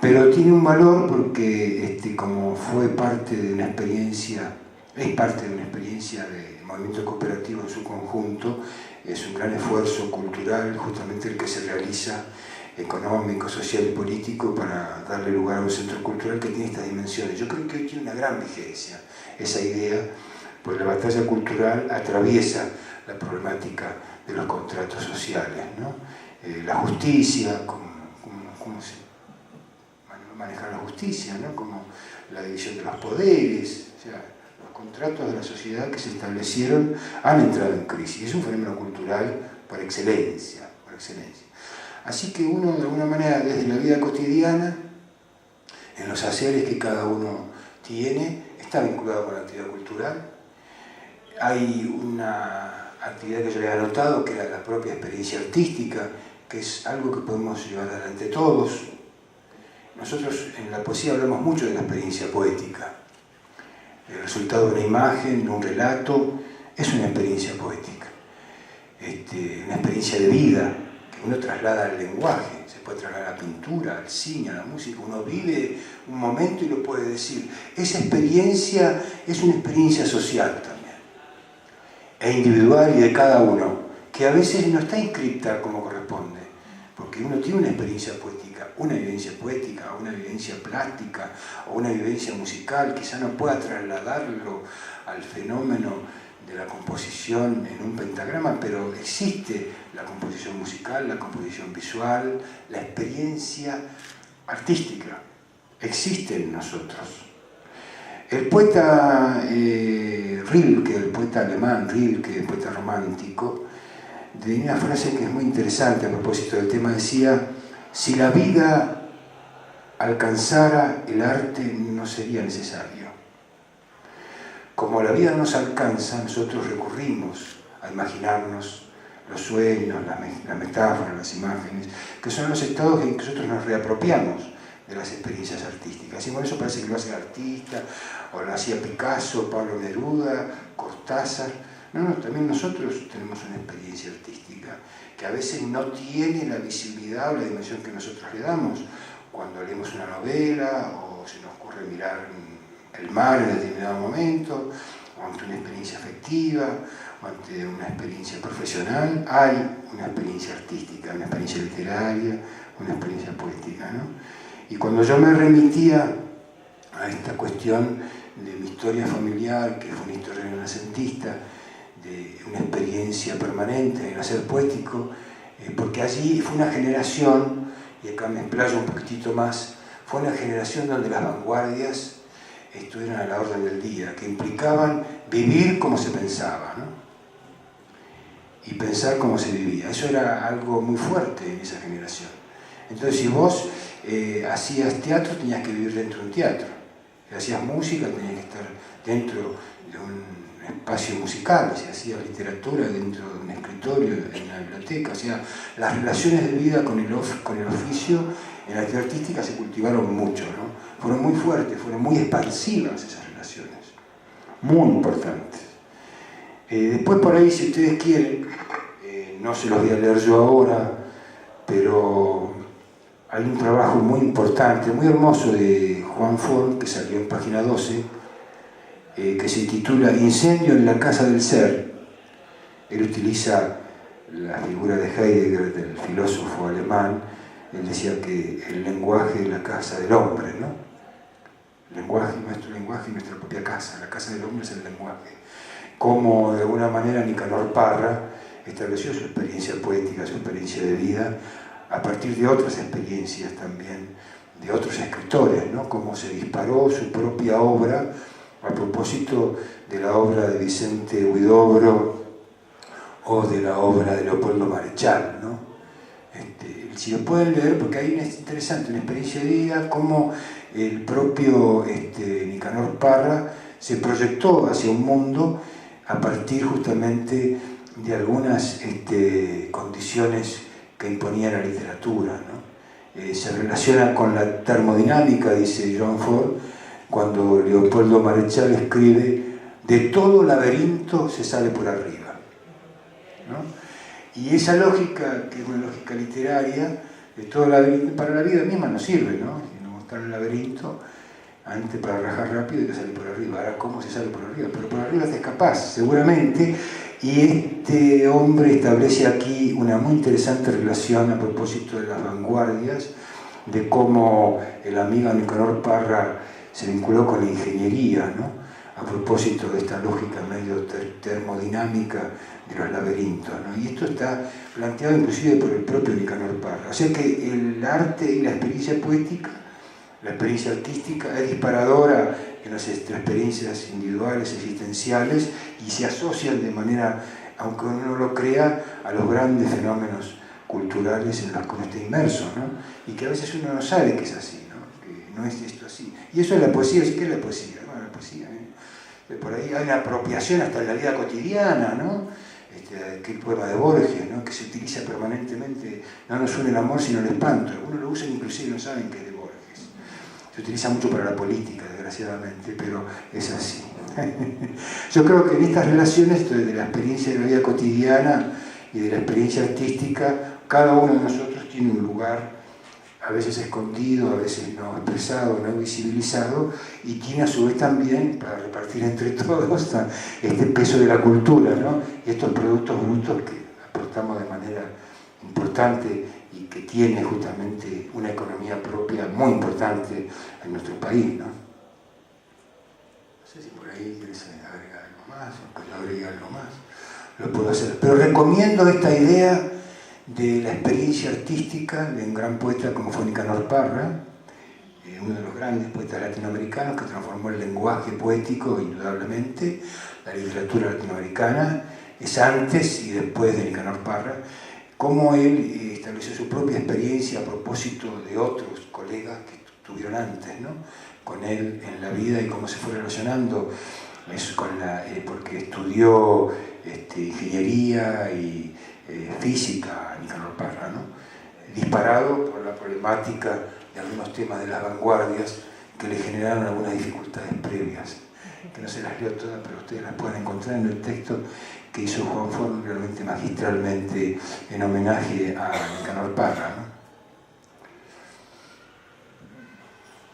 pero tiene un valor porque como fue parte de una experiencia, es parte de una experiencia de movimiento cooperativo en su conjunto, es un gran esfuerzo cultural justamente el que se realiza económico, social y político para darle lugar a un centro cultural que tiene estas dimensiones. Yo creo que hoy tiene una gran vigencia esa idea, porque la batalla cultural atraviesa la problemática de los contratos sociales, ¿no? La justicia, cómo se maneja la justicia, ¿no? Como la división de los poderes, o sea, los contratos de la sociedad que se establecieron han entrado en crisis. Es un fenómeno cultural por excelencia, por excelencia. Así que uno, de alguna manera, desde la vida cotidiana, en los haceres que cada uno tiene, está vinculado con la actividad cultural. Hay una actividad que yo le he anotado, que era la propia experiencia artística, que es algo que podemos llevar adelante todos. Nosotros en la poesía hablamos mucho de la experiencia poética. El resultado de una imagen, de un relato, es una experiencia poética. Una experiencia de vida, que uno traslada al lenguaje, se puede trasladar a la pintura, al cine, a la música, uno vive un momento y lo puede decir. Esa experiencia es una experiencia social también, e individual y de cada uno, que a veces no está inscripta como corresponde, porque uno tiene una experiencia poética, una vivencia poética, una vivencia plástica, o una vivencia musical, quizá no pueda trasladarlo al fenómeno de la composición en un pentagrama, pero existe la composición musical, la composición visual, la experiencia artística, existe en nosotros. El poeta Rilke, el poeta alemán Rilke, el poeta romántico, tenía una frase que es muy interesante a propósito del tema, decía: si la vida alcanzara el arte no sería necesario. Como la vida no nos alcanza, nosotros recurrimos a imaginarnos los sueños, las metáforas, las imágenes, que son los estados en que nosotros nos reapropiamos de las experiencias artísticas. Y por eso parece que lo hace el artista, o lo hacía Picasso, Pablo Neruda, Cortázar. No, también nosotros tenemos una experiencia artística que a veces no tiene la visibilidad o la dimensión que nosotros le damos cuando leemos una novela o se nos ocurre mirar el mar en determinado momento, o ante una experiencia afectiva, o ante una experiencia profesional. Hay una experiencia artística, una experiencia literaria, una experiencia poética, ¿no? Y cuando yo me remitía a esta cuestión de mi historia familiar, que fue una historia renacentista, de una experiencia permanente en el hacer poético, porque allí fue una generación, y acá me explayo un poquitito más, fue una generación donde las vanguardias estuvieron a la orden del día, que implicaban vivir como se pensaba, ¿no? Y pensar como se vivía. Eso era algo muy fuerte en esa generación. Entonces, si vos hacías teatro, tenías que vivir dentro de un teatro. Si hacías música, tenías que estar dentro de un espacio musical. Si hacías literatura, dentro de un escritorio, en la biblioteca. O sea, las relaciones de vida con el oficio en la actividad artística se cultivaron mucho, ¿no? Fueron muy fuertes, fueron muy expansivas esas relaciones, muy importantes. Después por ahí, si ustedes quieren, no se los voy a leer yo ahora, pero hay un trabajo muy importante, muy hermoso de Juan Forn, que salió en página 12, que se titula Incendio en la casa del ser. Él utiliza la figura de Heidegger, del filósofo alemán. Él decía que el lenguaje es la casa del hombre, ¿no? El lenguaje, nuestro lenguaje y nuestra propia casa. La casa del hombre es el lenguaje. Como de alguna manera Nicanor Parra estableció su experiencia poética, su experiencia de vida, a partir de otras experiencias también, de otros escritores, ¿no? Como se disparó su propia obra a propósito de la obra de Vicente Huidobro o de la obra de Leopoldo Marechal, ¿no? Si lo pueden leer, porque hay una interesante, una experiencia de vida, como el propio Nicanor Parra se proyectó hacia un mundo a partir justamente de algunas condiciones que imponía la literatura, ¿no? Se relaciona con la termodinámica, dice John Ford, cuando Leopoldo Marechal escribe: de todo laberinto se sale por arriba, ¿no? Y esa lógica, que es una lógica literaria, de todo laberinto, para la vida misma nos sirve, ¿no? Si no está en el laberinto, antes para rajar rápido hay que salir por arriba. Ahora, ¿cómo se sale por arriba? Pero por arriba te escapás, seguramente, Y este hombre establece aquí una muy interesante relación a propósito de las vanguardias, de cómo el amigo Nicanor Parra se vinculó con la ingeniería, ¿no? A propósito de esta lógica medio termodinámica de los laberintos, ¿no? Y esto está planteado inclusive por el propio Nicanor Parra. O sea que el arte y la experiencia poética, la experiencia artística, es disparadora en las experiencias individuales, existenciales, y se asocian de manera, aunque uno no lo crea, a los grandes fenómenos culturales en los que uno está inmerso, ¿no? Y que a veces uno no sabe que es así, ¿no? Que no es esto así. Y eso es la poesía. ¿Qué es la poesía? Bueno, la poesía, por ahí hay una apropiación hasta en la vida cotidiana, ¿no? Aquel poema de Borges, ¿no? Que se utiliza permanentemente, no nos une el amor sino el espanto. Algunos lo usan inclusive no saben que es de Borges. Se utiliza mucho para la política, desgraciadamente, pero es así. Yo creo que en estas relaciones de la experiencia de la vida cotidiana y de la experiencia artística, cada uno de nosotros tiene un lugar, a veces escondido, a veces no expresado, no visibilizado, y tiene a su vez también, para repartir entre todos, este peso de la cultura, ¿no? Y estos productos brutos que aportamos de manera importante y que tiene justamente una economía propia muy importante en nuestro país, ¿no? No sé si por ahí quieres agregar algo más, o que agregue algo más, lo puedo hacer. Pero recomiendo esta idea de la experiencia artística de un gran poeta como fue Nicanor Parra, uno de los grandes poetas latinoamericanos que transformó el lenguaje poético, indudablemente. La literatura latinoamericana es antes y después de Nicanor Parra, cómo él estableció su propia experiencia a propósito de otros colegas que estuvieron antes, ¿no? Con él en la vida, y cómo se fue relacionando porque estudió ingeniería y física, Nicanor Parra, ¿no? Disparado por la problemática de algunos temas de las vanguardias que le generaron algunas dificultades previas, que no se las leo todas, pero ustedes las pueden encontrar en el texto que hizo Juan Forn realmente magistralmente en homenaje a Nicanor Parra, ¿no?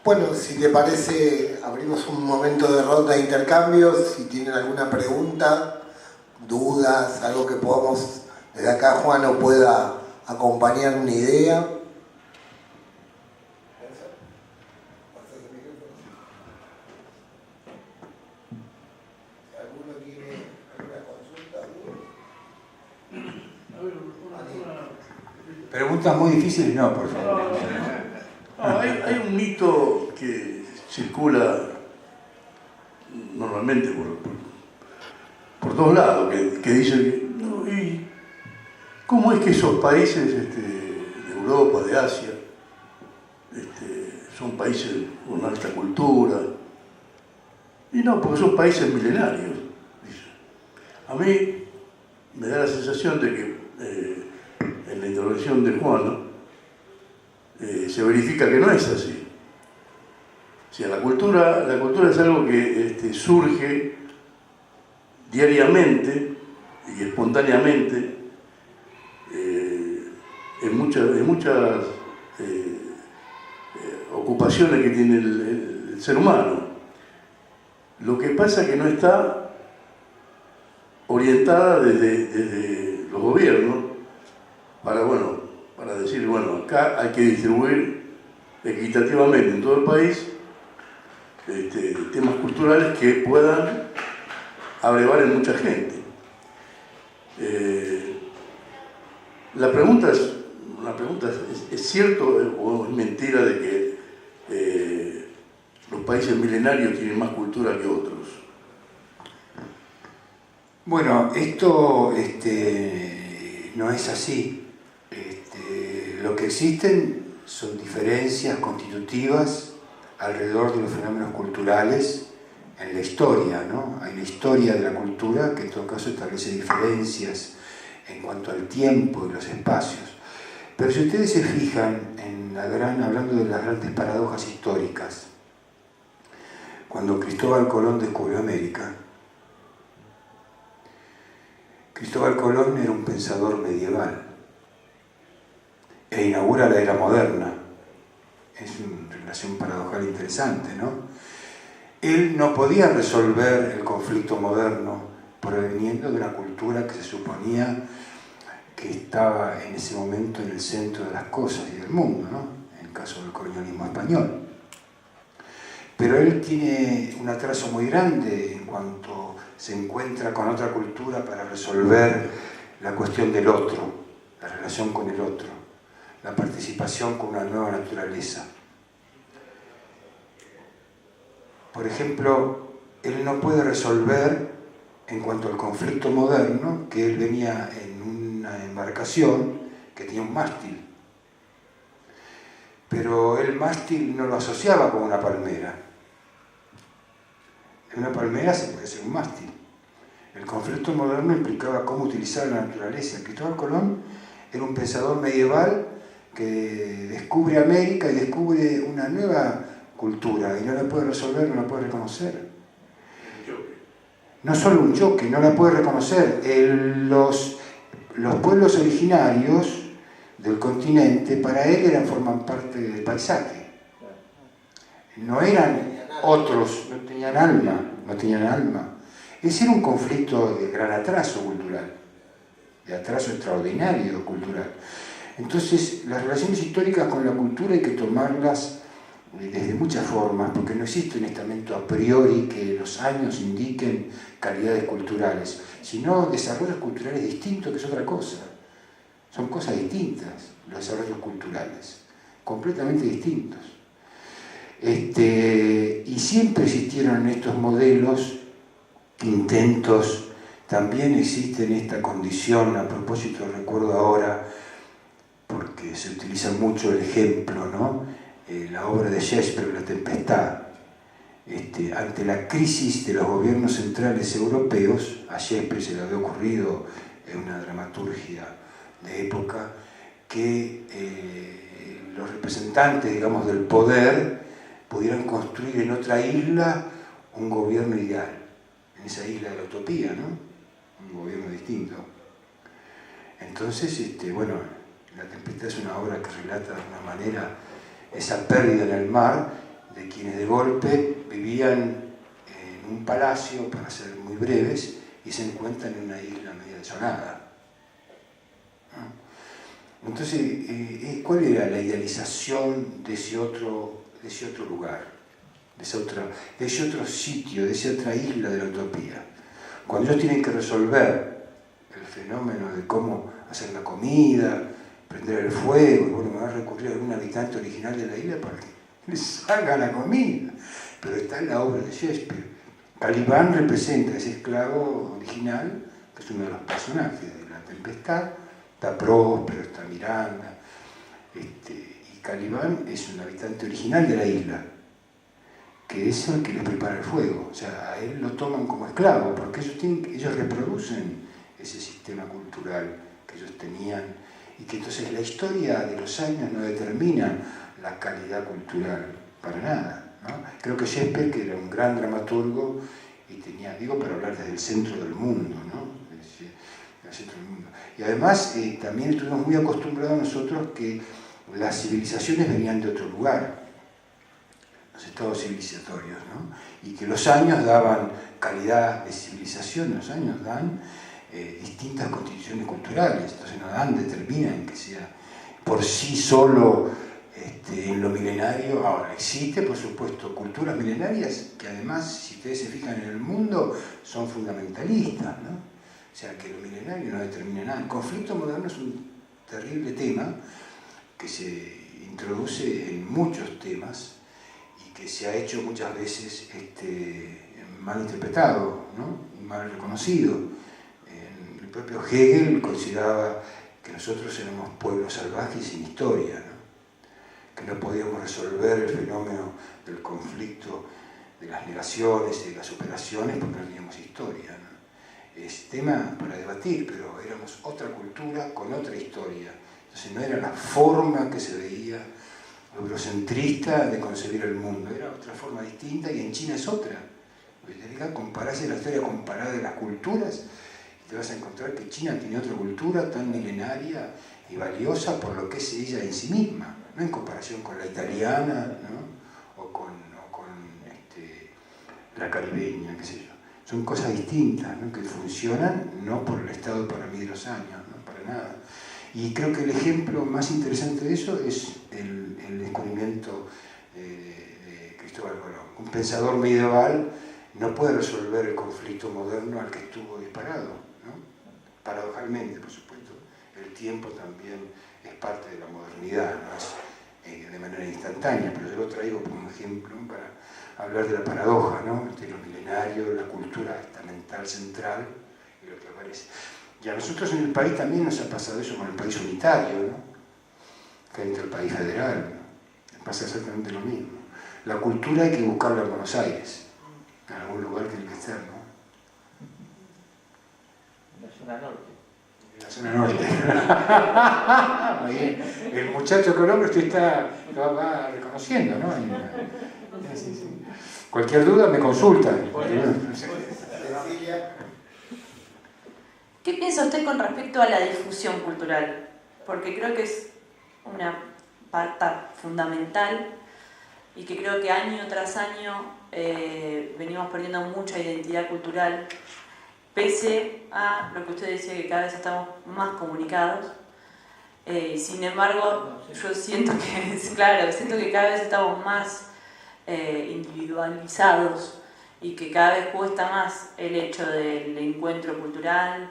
Bueno, si te parece, abrimos un momento de ronda de intercambios. Si tienen alguna pregunta, dudas, algo que podamos, desde acá Juan nos pueda acompañar una idea. ¿Alguno tiene alguna consulta? Preguntas muy difíciles, no, por favor. Hay un mito que circula normalmente por todos lados, que dice que, no, ¿y cómo es que esos países de Europa, de Asia, son países con alta cultura? Y no, porque son países milenarios, dice. A mí me da la sensación de que en la intervención de Juan, ¿no? Se verifica que no es así. O sea, la cultura es algo que surge diariamente y espontáneamente en muchas ocupaciones que tiene el ser humano. Lo que pasa es que no está orientada desde los gobiernos para decir, bueno, acá hay que distribuir equitativamente en todo el país temas culturales que puedan abrevar en mucha gente. La pregunta es cierto o es mentira de que los países milenarios tienen más cultura que otros. Bueno, esto no es así. Lo que existen son diferencias constitutivas alrededor de los fenómenos culturales en la historia, ¿no? Hay la historia de la cultura que en todo caso establece diferencias en cuanto al tiempo y los espacios. Pero si ustedes se fijan hablando de las grandes paradojas históricas, cuando Cristóbal Colón descubrió América, Cristóbal Colón era un pensador medieval e inaugura la era moderna. Es una relación paradojal interesante, ¿no? Él no podía resolver el conflicto moderno proveniendo de una cultura que se suponía que estaba en ese momento en el centro de las cosas y del mundo, ¿no? En el caso del colonialismo español. Pero él tiene un atraso muy grande en cuanto se encuentra con otra cultura para resolver la cuestión del otro, la relación con el otro, la participación con una nueva naturaleza. Por ejemplo, él no puede resolver, en cuanto al conflicto moderno, que él venía en una embarcación que tenía un mástil. Pero el mástil no lo asociaba con una palmera. En una palmera se puede ser un mástil. El conflicto moderno implicaba cómo utilizar la naturaleza. Cristóbal Colón era un pensador medieval que descubre América y descubre una nueva cultura y no la puede resolver, no la puede reconocer. No solo un choque, no la puede reconocer. Los pueblos originarios del continente para él forman parte del paisaje. No eran otros, no tenían alma. Ese era un conflicto de gran atraso cultural, de atraso extraordinario cultural. Entonces, las relaciones históricas con la cultura hay que tomarlas desde muchas formas, porque no existe un estamento a priori que los años indiquen calidades culturales, sino desarrollos culturales distintos, que es otra cosa. Son cosas distintas, los desarrollos culturales, completamente distintos. Y siempre existieron en estos modelos intentos, también existe en esta condición, a propósito recuerdo ahora, porque se utiliza mucho el ejemplo, ¿no? La obra de Shakespeare, La Tempestad. Ante la crisis de los gobiernos centrales europeos, a Shakespeare se le había ocurrido en una dramaturgia de época que los representantes, digamos, del poder pudieran construir en otra isla un gobierno ideal, en esa isla de la utopía, ¿no? Un gobierno distinto. Entonces, bueno, La Tempestad es una obra que relata de una manera esa pérdida en el mar de quienes de golpe vivían en un palacio, para ser muy breves, y se encuentran en una isla media desolada. Entonces, ¿cuál era la idealización de ese otro lugar, de ese otro sitio, de esa otra isla de la utopía? Cuando ellos tienen que resolver el fenómeno de cómo hacer la comida, prender el fuego, y bueno, me va a recurrir a algún habitante original de la isla para que les salga la comida. Pero está en la obra de Shakespeare. Caliban representa ese esclavo original, que es uno de los personajes de La Tempestad. Está Próspero, está Miranda, y Caliban es un habitante original de la isla, que es el que les prepara el fuego. O sea, a él lo toman como esclavo, porque ellos reproducen ese sistema cultural que ellos tenían, y que entonces la historia de los años no determina la calidad cultural para nada, ¿no? Creo que Shakespeare, que era un gran dramaturgo, y tenía, digo, para hablar desde el centro del mundo, ¿no? Del centro del mundo. Y además también estuvimos muy acostumbrados nosotros que las civilizaciones venían de otro lugar, los estados civilizatorios, ¿no? Y que los años daban calidad de civilización, los años dan distintas constituciones culturales, entonces no determinan que sea por sí solo en lo milenario. Ahora, existe, por supuesto, culturas milenarias que además, si ustedes se fijan en el mundo, son fundamentalistas, ¿no? O sea, que lo milenario no determina nada. El conflicto moderno es un terrible tema que se introduce en muchos temas y que se ha hecho muchas veces mal interpretado, ¿no? Mal reconocido. El propio Hegel consideraba que nosotros éramos pueblos salvajes sin historia, ¿no? Que no podíamos resolver el fenómeno del conflicto, de las negaciones y de las superaciones porque no teníamos historia, ¿no? Es tema para debatir, pero éramos otra cultura con otra historia. Entonces no era la forma que se veía eurocentrista de concebir el mundo, era otra forma distinta, y en China es otra. Comparás la historia comparada de las culturas y te vas a encontrar que China tiene otra cultura tan milenaria y valiosa por lo que es ella en sí misma, no en comparación con la italiana, ¿no? o con la caribeña, qué sé yo. Son cosas distintas, ¿no? Que funcionan no por el Estado para medir los años, no para nada. Y creo que el ejemplo más interesante de eso es el descubrimiento de Cristóbal Colón. Un pensador medieval no puede resolver el conflicto moderno al que estuvo disparado, ¿no? Paradojalmente, por supuesto, el tiempo también es parte de la modernidad, no es de manera instantánea, pero yo lo traigo como ejemplo para hablar de la paradoja, ¿no? De lo milenario, la cultura estamental central y lo que aparece. Y a nosotros en el país también nos ha pasado eso con el país unitario, ¿no? Frente al país federal, ¿no? Pasa exactamente lo mismo. La cultura hay que buscarla en Buenos Aires, en algún lugar tiene que estar, ¿no? En la zona norte. En la zona norte. Muy bien. El muchacho con hombre usted va reconociendo, ¿no? Sí, sí. Cualquier duda me consulta. ¿Qué piensa usted con respecto a la difusión cultural? Porque creo que es una parte fundamental y que creo que año tras año venimos perdiendo mucha identidad cultural, pese a lo que usted decía, que cada vez estamos más comunicados. Sin embargo, yo siento que, claro, siento que cada vez estamos más individualizados y que cada vez cuesta más el hecho del encuentro cultural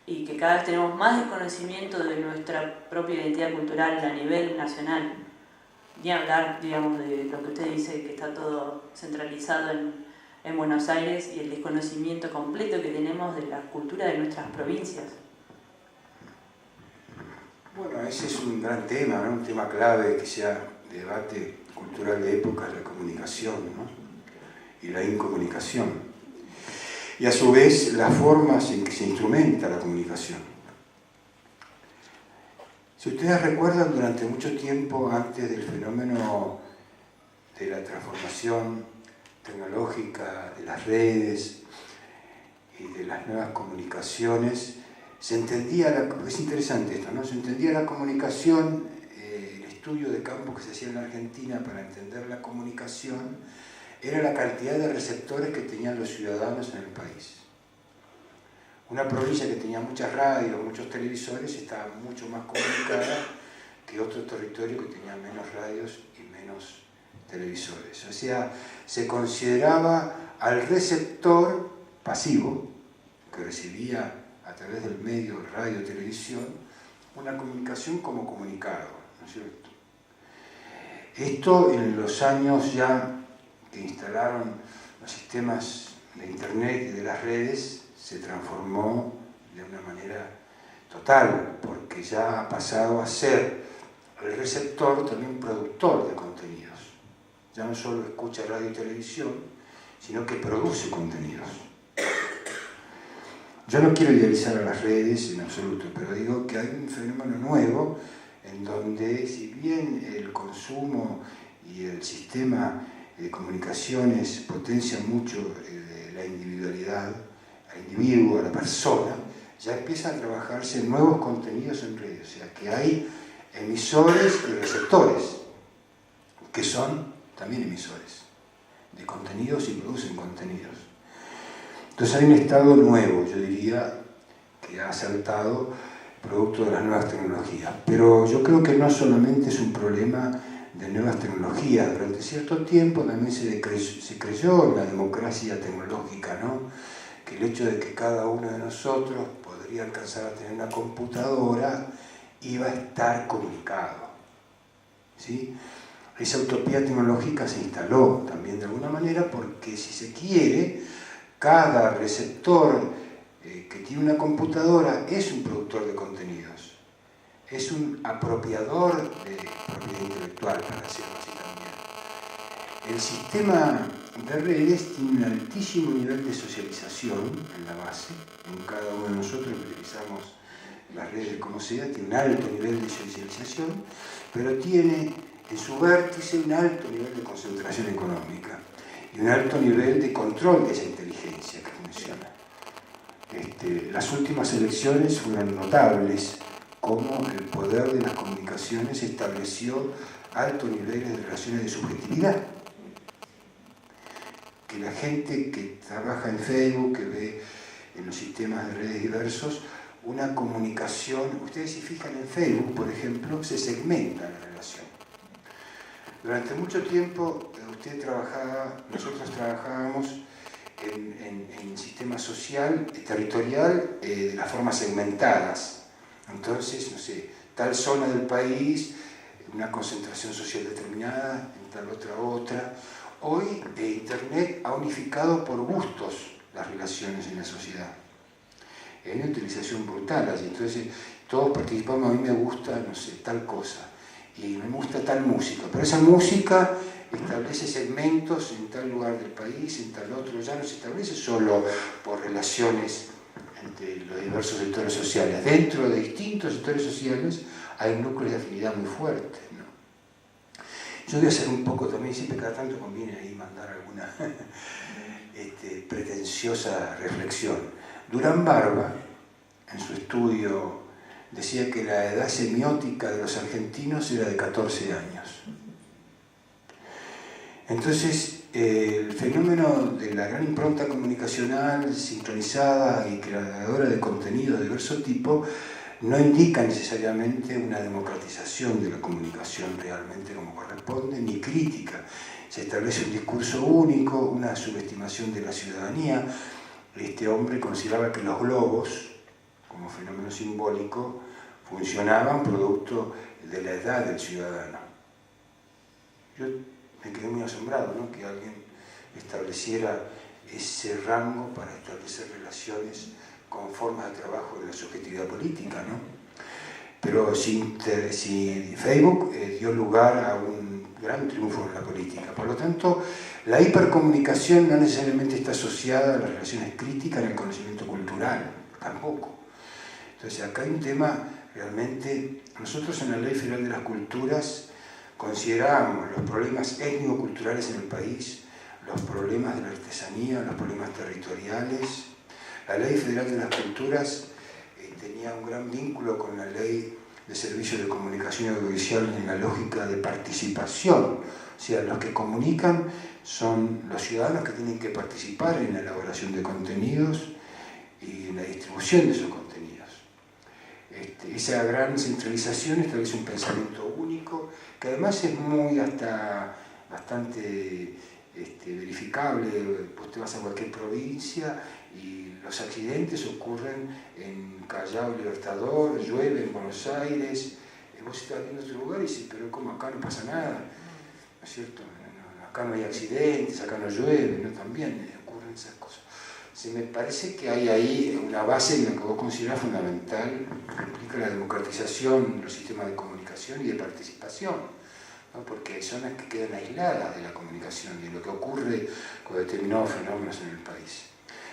y que cada vez tenemos más desconocimiento de nuestra propia identidad cultural a nivel nacional. Ni hablar, digamos, de lo que usted dice, que está todo centralizado en Buenos Aires y el desconocimiento completo que tenemos de la cultura de nuestras provincias. Bueno, ese es un gran tema, ¿no? Un tema clave que sea debate cultural de época, la comunicación, ¿no? Y la incomunicación. Y a su vez las formas en que se instrumenta la comunicación. Si ustedes recuerdan, durante mucho tiempo antes del fenómeno de la transformación tecnológica, de las redes y de las nuevas comunicaciones, se entendía, es interesante esto, ¿no? Se entendía la comunicación, el estudio de campo que se hacía en la Argentina para entender la comunicación, era la cantidad de receptores que tenían los ciudadanos en el país. Una provincia que tenía muchas radios, muchos televisores, estaba mucho más comunicada que otro territorio que tenía menos radios y menos televisores. O sea, se consideraba al receptor pasivo, que recibía a través del medio radio o televisión, una comunicación como comunicado, ¿no es cierto? Esto en los años ya que instalaron los sistemas de internet y de las redes se transformó de una manera total, porque ya ha pasado a ser el receptor también productor de contenidos. Ya no solo escucha radio y televisión, sino que produce contenidos. Yo no quiero idealizar a las redes en absoluto, pero digo que hay un fenómeno nuevo en donde, si bien el consumo y el sistema de comunicaciones potencia mucho la individualidad, al individuo, a la persona, ya empiezan a trabajarse nuevos contenidos en redes. O sea, que hay emisores y receptores, que son también emisores de contenidos y producen contenidos. Entonces hay un estado nuevo, yo diría, que ha saltado producto de las nuevas tecnologías. Pero yo creo que no solamente es un problema de nuevas tecnologías. Durante cierto tiempo también se creyó en la democracia tecnológica, ¿no? Que el hecho de que cada uno de nosotros podría alcanzar a tener una computadora iba a estar comunicado, ¿sí? Esa utopía tecnológica se instaló también de alguna manera porque, si se quiere, cada receptor que tiene una computadora es un productor de contenidos, es un apropiador de propiedad intelectual, para decirlo así también. El sistema de redes tiene un altísimo nivel de socialización en la base, en cada uno de nosotros que utilizamos las redes como sea, tiene un alto nivel de socialización, pero tiene en su vértice un alto nivel de concentración económica y un alto nivel de control de esa inteligencia que funciona. Las últimas elecciones fueron notables, como el poder de las comunicaciones estableció altos niveles de relaciones de subjetividad, que que la gente que trabaja en Facebook, que ve en los sistemas de redes diversos, una comunicación. Ustedes se fijan en Facebook, por ejemplo, se segmenta la relación. Durante mucho tiempo nosotros trabajábamos en sistema social, territorial, de las formas segmentadas. Entonces, no sé, tal zona del país, una concentración social determinada, en tal otra. Hoy Internet ha unificado por gustos las relaciones en la sociedad. Hay una utilización brutal allí, entonces todos participamos, a mí me gusta, no sé, tal cosa, y me gusta tal música, pero esa música establece segmentos en tal lugar del país, en tal otro, ya no se establece solo por relaciones entre los diversos sectores sociales. Dentro de distintos sectores sociales hay núcleos de afinidad muy fuertes, ¿no? Yo voy a hacer un poco también, siempre cada tanto conviene ahí mandar alguna pretenciosa reflexión. Durán Barba, en su estudio, decía que la edad semiótica de los argentinos era de 14 años. Entonces, el fenómeno de la gran impronta comunicacional sincronizada y creadora de contenido de diverso tipo no indica necesariamente una democratización de la comunicación realmente como corresponde, ni crítica. Se establece un discurso único, una subestimación de la ciudadanía. Este hombre consideraba que los globos, como fenómeno simbólico, funcionaban producto de la edad del ciudadano. Yo me quedé muy asombrado, ¿no?, que alguien estableciera ese rango para establecer relaciones con formas de trabajo de la subjetividad política, ¿no? Pero si Facebook dio lugar a un gran triunfo en la política. Por lo tanto, la hipercomunicación no necesariamente está asociada a las relaciones críticas en el conocimiento cultural, tampoco. Entonces acá hay un tema realmente. Nosotros en la Ley Federal de las Culturas consideramos los problemas étnico-culturales en el país, los problemas de la artesanía, los problemas territoriales. La Ley Federal de las Culturas tenía un gran vínculo con la Ley de Servicios de Comunicación Audiovisual en la lógica de participación. O sea, los que comunican son los ciudadanos que tienen que participar en la elaboración de contenidos y en la distribución de esos contenidos. Esa gran centralización establece un pensamiento único, que además es muy bastante verificable. Pues te vas a cualquier provincia y los accidentes ocurren en Callao Libertador, llueve en Buenos Aires, vos estás viendo otro lugar y dices, pero ¿cómo acá no pasa nada? ¿No es cierto? Acá no hay accidentes, acá no llueve, ¿no? También ocurren esas cosas. Sí, me parece que hay ahí una base en la que vos considerás fundamental, que implica la democratización de los sistemas de comunicación y de participación, ¿no? Porque hay zonas que quedan aisladas de la comunicación, de lo que ocurre con determinados fenómenos en el país.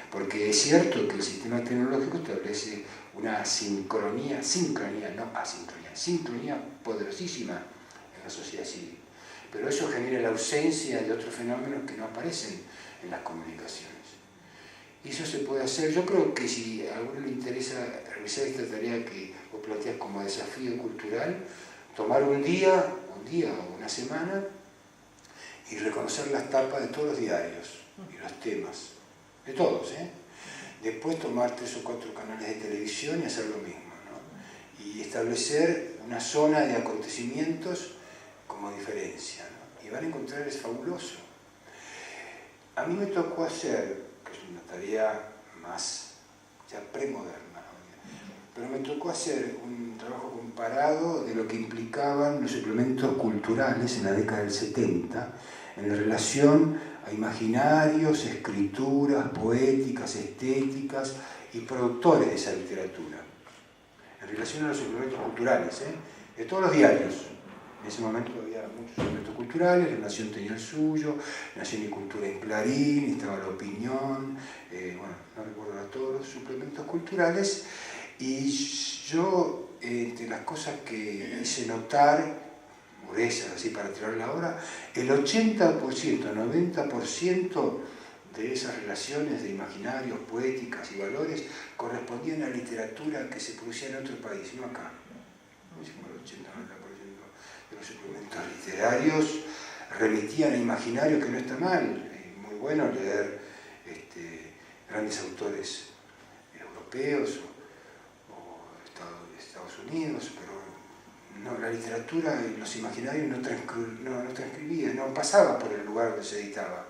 Porque es cierto que el sistema tecnológico establece una sincronía poderosísima en la sociedad civil. Pero eso genera la ausencia de otros fenómenos que no aparecen en las comunicaciones. Y eso se puede hacer. Yo creo que si a alguno le interesa realizar esta tarea que vos planteás como desafío cultural, tomar un día o una semana y reconocer las tapas de todos los diarios y los temas, de todos, ¿eh? Después tomar 3 o 4 canales de televisión y hacer lo mismo, ¿no? Y establecer una zona de acontecimientos como diferencia, ¿no? Y van a encontrar, es fabuloso. A mí me tocó hacer, que es una tarea más ya premoderna, ¿no?, pero me tocó hacer un trabajo comparado de lo que implicaban los suplementos culturales en la década del 70 en relación a imaginarios, escrituras, poéticas, estéticas y productores de esa literatura, en relación a los suplementos culturales, de todos los diarios. En ese momento había muchos suplementos culturales, La Nación tenía el suyo, Nación y Cultura en Clarín, estaba La Opinión, bueno, no recuerdo a todos los suplementos culturales, y yo, entre las cosas que hice notar, gruesas así para tirar la hora, el 80%, 90% de esas relaciones de imaginarios, poéticas y valores correspondían a literatura que se producía en otro país, no acá. El 80-90% de los suplementos literarios remitían a imaginarios, que no está mal, muy muy bueno leer grandes autores europeos o Estados Unidos, pero no, la literatura y los imaginarios no transcribían, no pasaba por el lugar donde se editaba.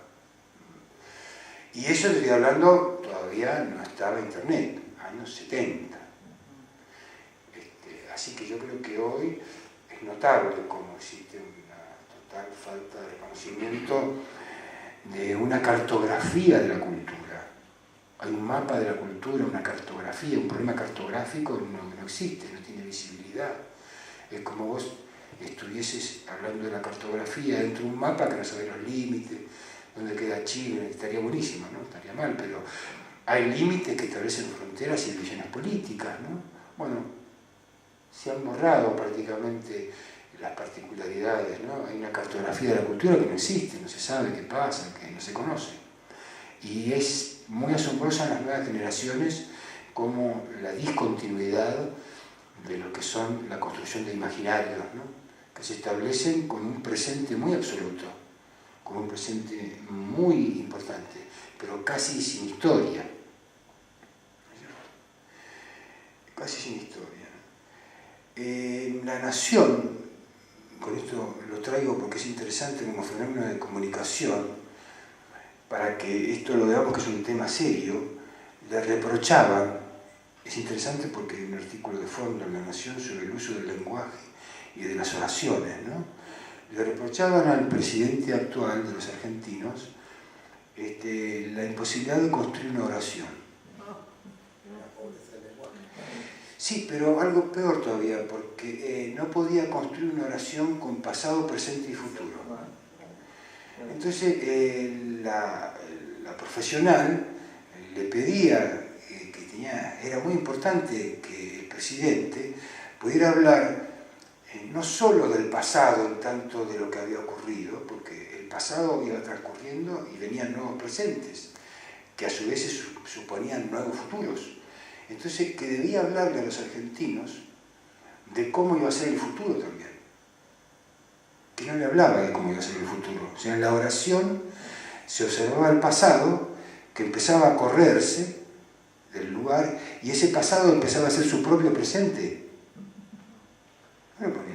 Y eso estoy hablando, todavía no estaba Internet, años 70. Así que yo creo que hoy es notable cómo existe una total falta de conocimiento de una cartografía de la cultura. Hay un mapa de la cultura, una cartografía, un problema cartográfico no existe, no tiene visibilidad. Es como vos estuvieses hablando de la cartografía dentro de un mapa que no sabés los límites, dónde queda Chile, estaría buenísimo, ¿no? Estaría mal, pero hay límites que establecen fronteras y divisiones políticas, ¿no? Bueno, se han borrado prácticamente las particularidades, ¿no? Hay una cartografía de la cultura que no existe, no se sabe qué pasa, que no se conoce. Y es muy asombrosa en las nuevas generaciones como la discontinuidad de lo que son la construcción de imaginarios, ¿no? Que se establecen con un presente muy absoluto, con un presente muy importante, pero casi sin historia. Casi sin historia. La nación, con esto lo traigo porque es interesante como fenómeno de comunicación, para que esto lo veamos que es un tema serio, le reprochaban, es interesante porque hay un artículo de fondo en La Nación sobre el uso del lenguaje y de las oraciones, ¿no? Le reprochaban al presidente actual de los argentinos la imposibilidad de construir una oración. Sí, pero algo peor todavía, porque no podía construir una oración con pasado, presente y futuro. Entonces, la profesional le pedía era muy importante que el presidente pudiera hablar no solo del pasado en tanto de lo que había ocurrido, porque el pasado iba transcurriendo y venían nuevos presentes, que a su vez suponían nuevos futuros. Entonces, que debía hablarle a los argentinos de cómo iba a ser el futuro también. Que no le hablaba de cómo iba a ser el futuro. O sea, en la oración se observaba el pasado que empezaba a correrse del lugar y ese pasado empezaba a ser su propio presente. Bueno, porque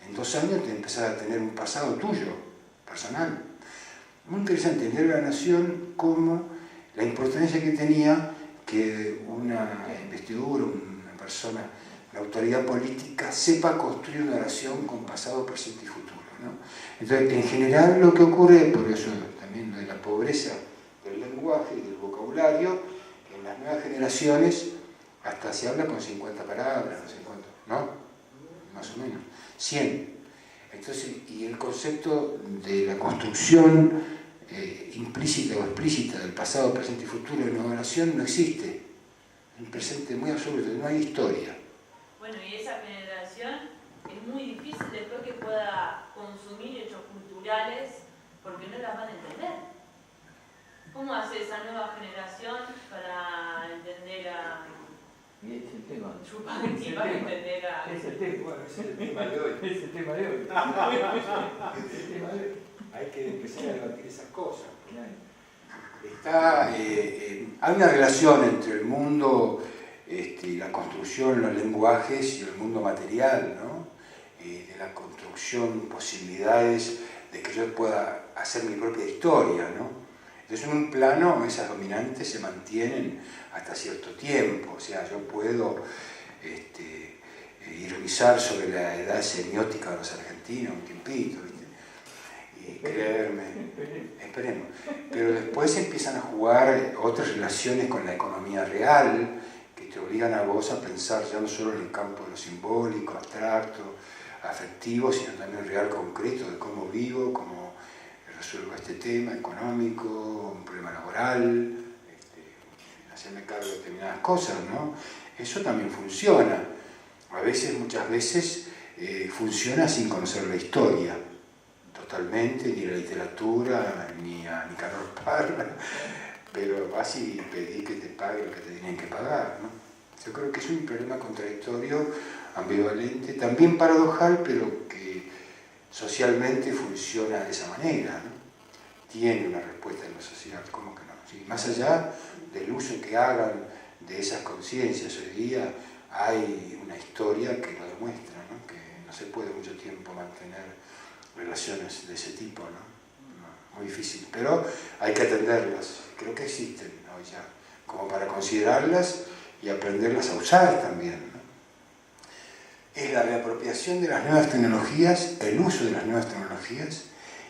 en 2 años te empezaba a tener un pasado tuyo, personal. Muy interesante entender la nación como la importancia que tenía que una investidura, una persona, una autoridad política sepa construir una oración con pasado, presente y futuro, ¿no? Entonces, en general lo que ocurre, por eso también lo de la pobreza del lenguaje y del vocabulario, en las nuevas generaciones hasta se habla con 50 palabras, no sé cuánto, ¿no? Más o menos, 100. Entonces, y el concepto de la construcción implícita o explícita del pasado, presente y futuro de una oración no existe. Un presente muy absoluto, no hay historia. Bueno, y esa generación es muy difícil después que pueda consumir hechos culturales porque no las van a entender. ¿Cómo hace esa nueva generación para entender a... Y es el tema. Chupanqui para entender a... Es el tema. Bueno, ese es el tema de hoy. Es el tema de hoy. Hay que empezar a debatir esas cosas. Claro. Hay una relación entre el mundo y la construcción, los lenguajes y el mundo material, ¿no? De la construcción, posibilidades de que yo pueda hacer mi propia historia, ¿no? Entonces, en un plano, esas dominantes se mantienen hasta cierto tiempo. O sea, yo puedo ironizar sobre la edad semiótica de los argentinos un tiempito, ¿viste? Y creerme, esperemos. Pero después empiezan a jugar otras relaciones con la economía real, que te obligan a vos a pensar ya no solo en el campo de lo simbólico, abstracto, afectivo, sino también real, concreto, de cómo vivo, cómo resuelvo este tema económico, un problema laboral, hacerme cargo de determinadas cosas, ¿no? Eso también funciona. A veces, muchas veces, funciona sin conocer la historia, totalmente, ni la literatura, ni Carlos Parra, pero vas y pedí que te pague lo que te tienen que pagar, ¿no? Yo creo que es un problema contradictorio, ambivalente, también paradojal, pero que socialmente funciona de esa manera, ¿no? tiene una respuesta en la sociedad, ¿cómo que no? ¿Sí? Más allá del uso que hagan de esas conciencias hoy día, hay una historia que lo demuestra, ¿no? Que no se puede mucho tiempo mantener relaciones de ese tipo, ¿no? Muy difícil, pero hay que atenderlas, creo que existen hoy ya, como para considerarlas y aprenderlas a usar también, ¿no? Es la reapropiación de las nuevas tecnologías, el uso de las nuevas tecnologías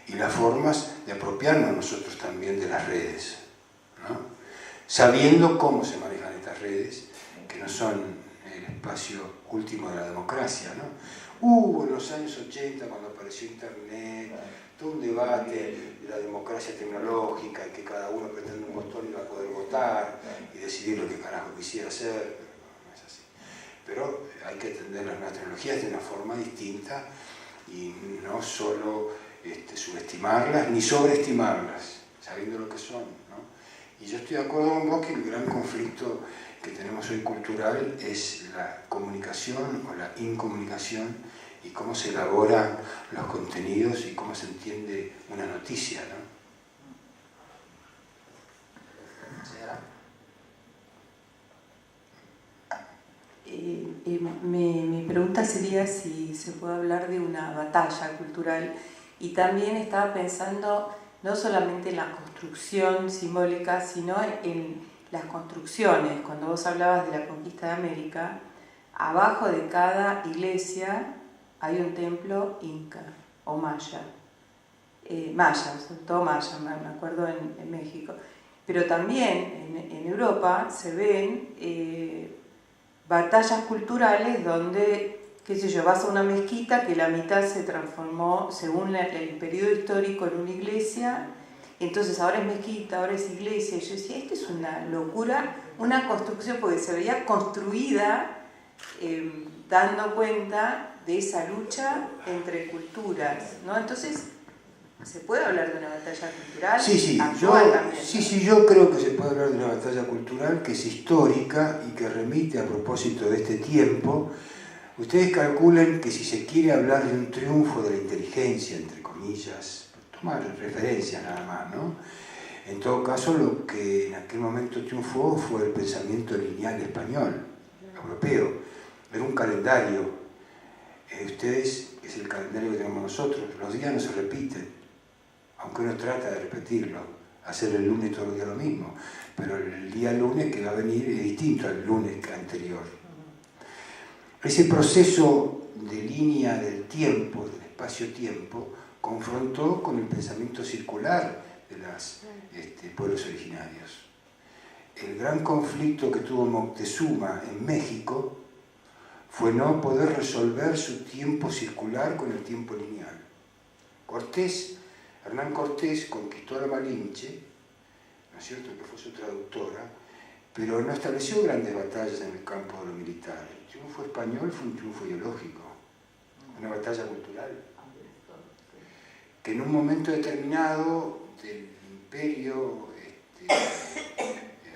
y las formas de apropiarnos nosotros también de las redes, ¿no? Sabiendo cómo se manejan estas redes, que no son el espacio último de la democracia, ¿no? Hubo en los años 80, cuando apareció Internet, todo un debate de la democracia tecnológica, y que cada uno apretando un botón iba a poder votar y decidir lo que carajo quisiera hacer, pero no es así. Pero hay que entender las nuevas tecnologías de una forma distinta y no solo subestimarlas ni sobreestimarlas, sabiendo lo que son, ¿no? Y yo estoy de acuerdo con vos que el gran conflicto que tenemos hoy cultural es la comunicación o la incomunicación y cómo se elaboran los contenidos y cómo se entiende una noticia, ¿no? Mi pregunta sería si se puede hablar de una batalla cultural, y también estaba pensando no solamente en la construcción simbólica, sino en las construcciones. Cuando vos hablabas de la conquista de América, abajo de cada iglesia hay un templo inca o maya, sobre todo maya, me acuerdo en México. Pero también en Europa se ven batallas culturales donde, qué sé yo, vas a una mezquita que la mitad se transformó, según el periodo histórico, en una iglesia, entonces ahora es mezquita, ahora es iglesia. Y yo decía, esto es una locura, una construcción, porque se veía construida dando cuenta de esa lucha entre culturas, ¿no? Entonces, ¿se puede hablar de una batalla cultural? Yo creo que se puede hablar de una batalla cultural que es histórica y que remite a propósito de este tiempo. Ustedes calculen que si se quiere hablar de un triunfo de la inteligencia, entre comillas, tomar referencias nada más, ¿no? En todo caso, lo que en aquel momento triunfó fue el pensamiento lineal español, europeo. Era un calendario. Ustedes, es el calendario que tenemos nosotros, los días no se repiten, aunque uno trata de repetirlo, hacer el lunes todos los días lo mismo, pero el día lunes que va a venir es distinto al lunes anterior. Ese proceso de línea del tiempo, del espacio-tiempo, confrontó con el pensamiento circular de los pueblos originarios. El gran conflicto que tuvo Moctezuma en México fue no poder resolver su tiempo circular con el tiempo lineal. Hernán Cortés conquistó a la Malinche, ¿no es cierto?, que fue su traductora, pero no estableció grandes batallas en el campo de lo militar. El triunfo español fue un triunfo ideológico, una batalla cultural, que en un momento determinado del imperio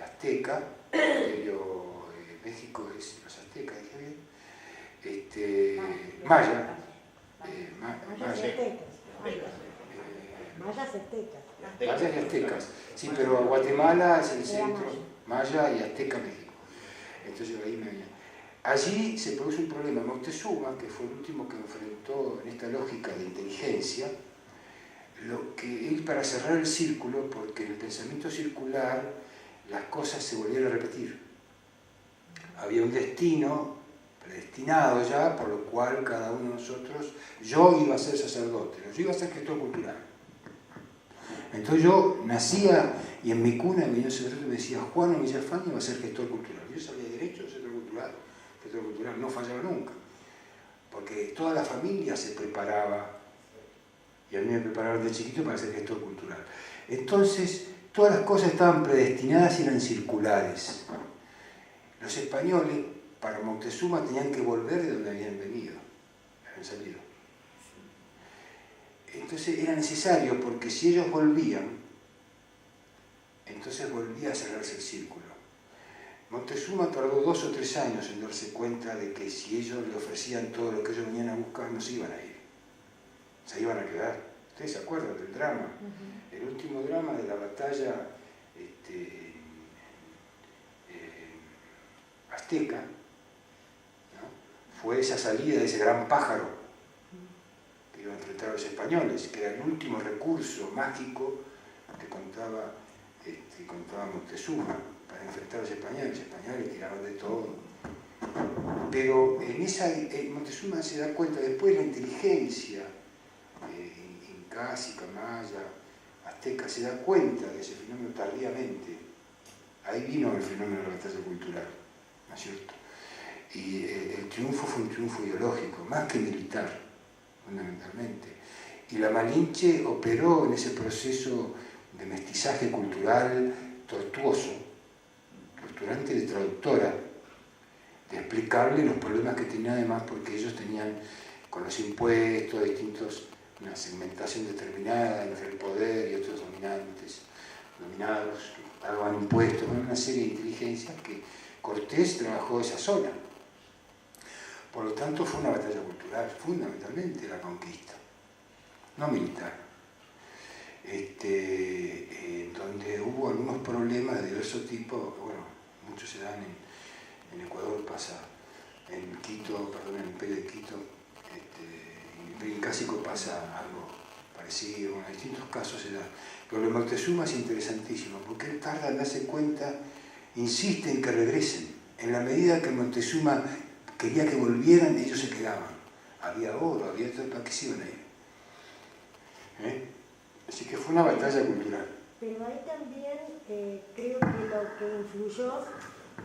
azteca, el imperio México es los aztecas, dije bien, Maya, Mayas y aztecas, sí, pero Guatemala es el centro, Maya y Azteca, México. Entonces ahí me venía. Allí se produce un problema. Moctezuma, que fue el último que enfrentó en esta lógica de inteligencia, lo que él, para cerrar el círculo, porque en el pensamiento circular las cosas se volvieron a repetir. Había un destino predestinado ya, por lo cual cada uno de nosotros, yo iba a ser sacerdote, yo iba a ser gestor cultural. Entonces yo nacía y en mi cuna mi sacerdote me decía, Juan Villafán iba a ser gestor cultural. Yo sabía derecho de gestor cultural, no fallaba nunca, porque toda la familia se preparaba, y a mí me prepararon de chiquito para ser gestor cultural. Entonces, todas las cosas estaban predestinadas y eran circulares. Los españoles, para Moctezuma, tenían que volver de donde habían venido, habían salido. Entonces era necesario, porque si ellos volvían, entonces volvía a cerrarse el círculo. Moctezuma tardó 2 o 3 años en darse cuenta de que si ellos le ofrecían todo lo que ellos venían a buscar, no se iban a ir, se iban a quedar. Ustedes se acuerdan del drama, el último drama de la batalla azteca, ¿no? Fue esa salida de ese gran pájaro que iba a enfrentar a los españoles, que era el último recurso mágico que contaba Moctezuma para enfrentar a los españoles. Los españoles tiraban de todo. Pero en esa, Moctezuma se da cuenta, después la inteligencia incásica, maya, azteca, se da cuenta de ese fenómeno tardíamente. Ahí vino el fenómeno de la batalla cultural, ¿no es cierto? Y el triunfo fue un triunfo ideológico, más que militar, fundamentalmente. Y la Malinche operó en ese proceso de mestizaje cultural tortuoso, torturante de traductora, de explicarle los problemas que tenía además, porque ellos tenían con los impuestos una segmentación determinada entre el poder y otros dominados, que pagaban impuestos, una serie de inteligencias que Cortés trabajó esa zona. Por lo tanto fue una batalla cultural, fundamentalmente la conquista, no militar. Donde hubo algunos problemas de diversos tipos, bueno, muchos se dan en Ecuador, pasa en Quito, perdón, en el Imperio de Quito, en el Imperio Incásico pasa algo parecido, en distintos casos se da. Pero lo de Moctezuma es interesantísimo, porque él tarda en darse cuenta, insiste en que regresen. En la medida que Moctezuma quería que volvieran, ellos se quedaban. Había oro, había todo, ¿para qué se iban a ir? Así que fue una batalla cultural. Pero ahí también creo que lo que influyó,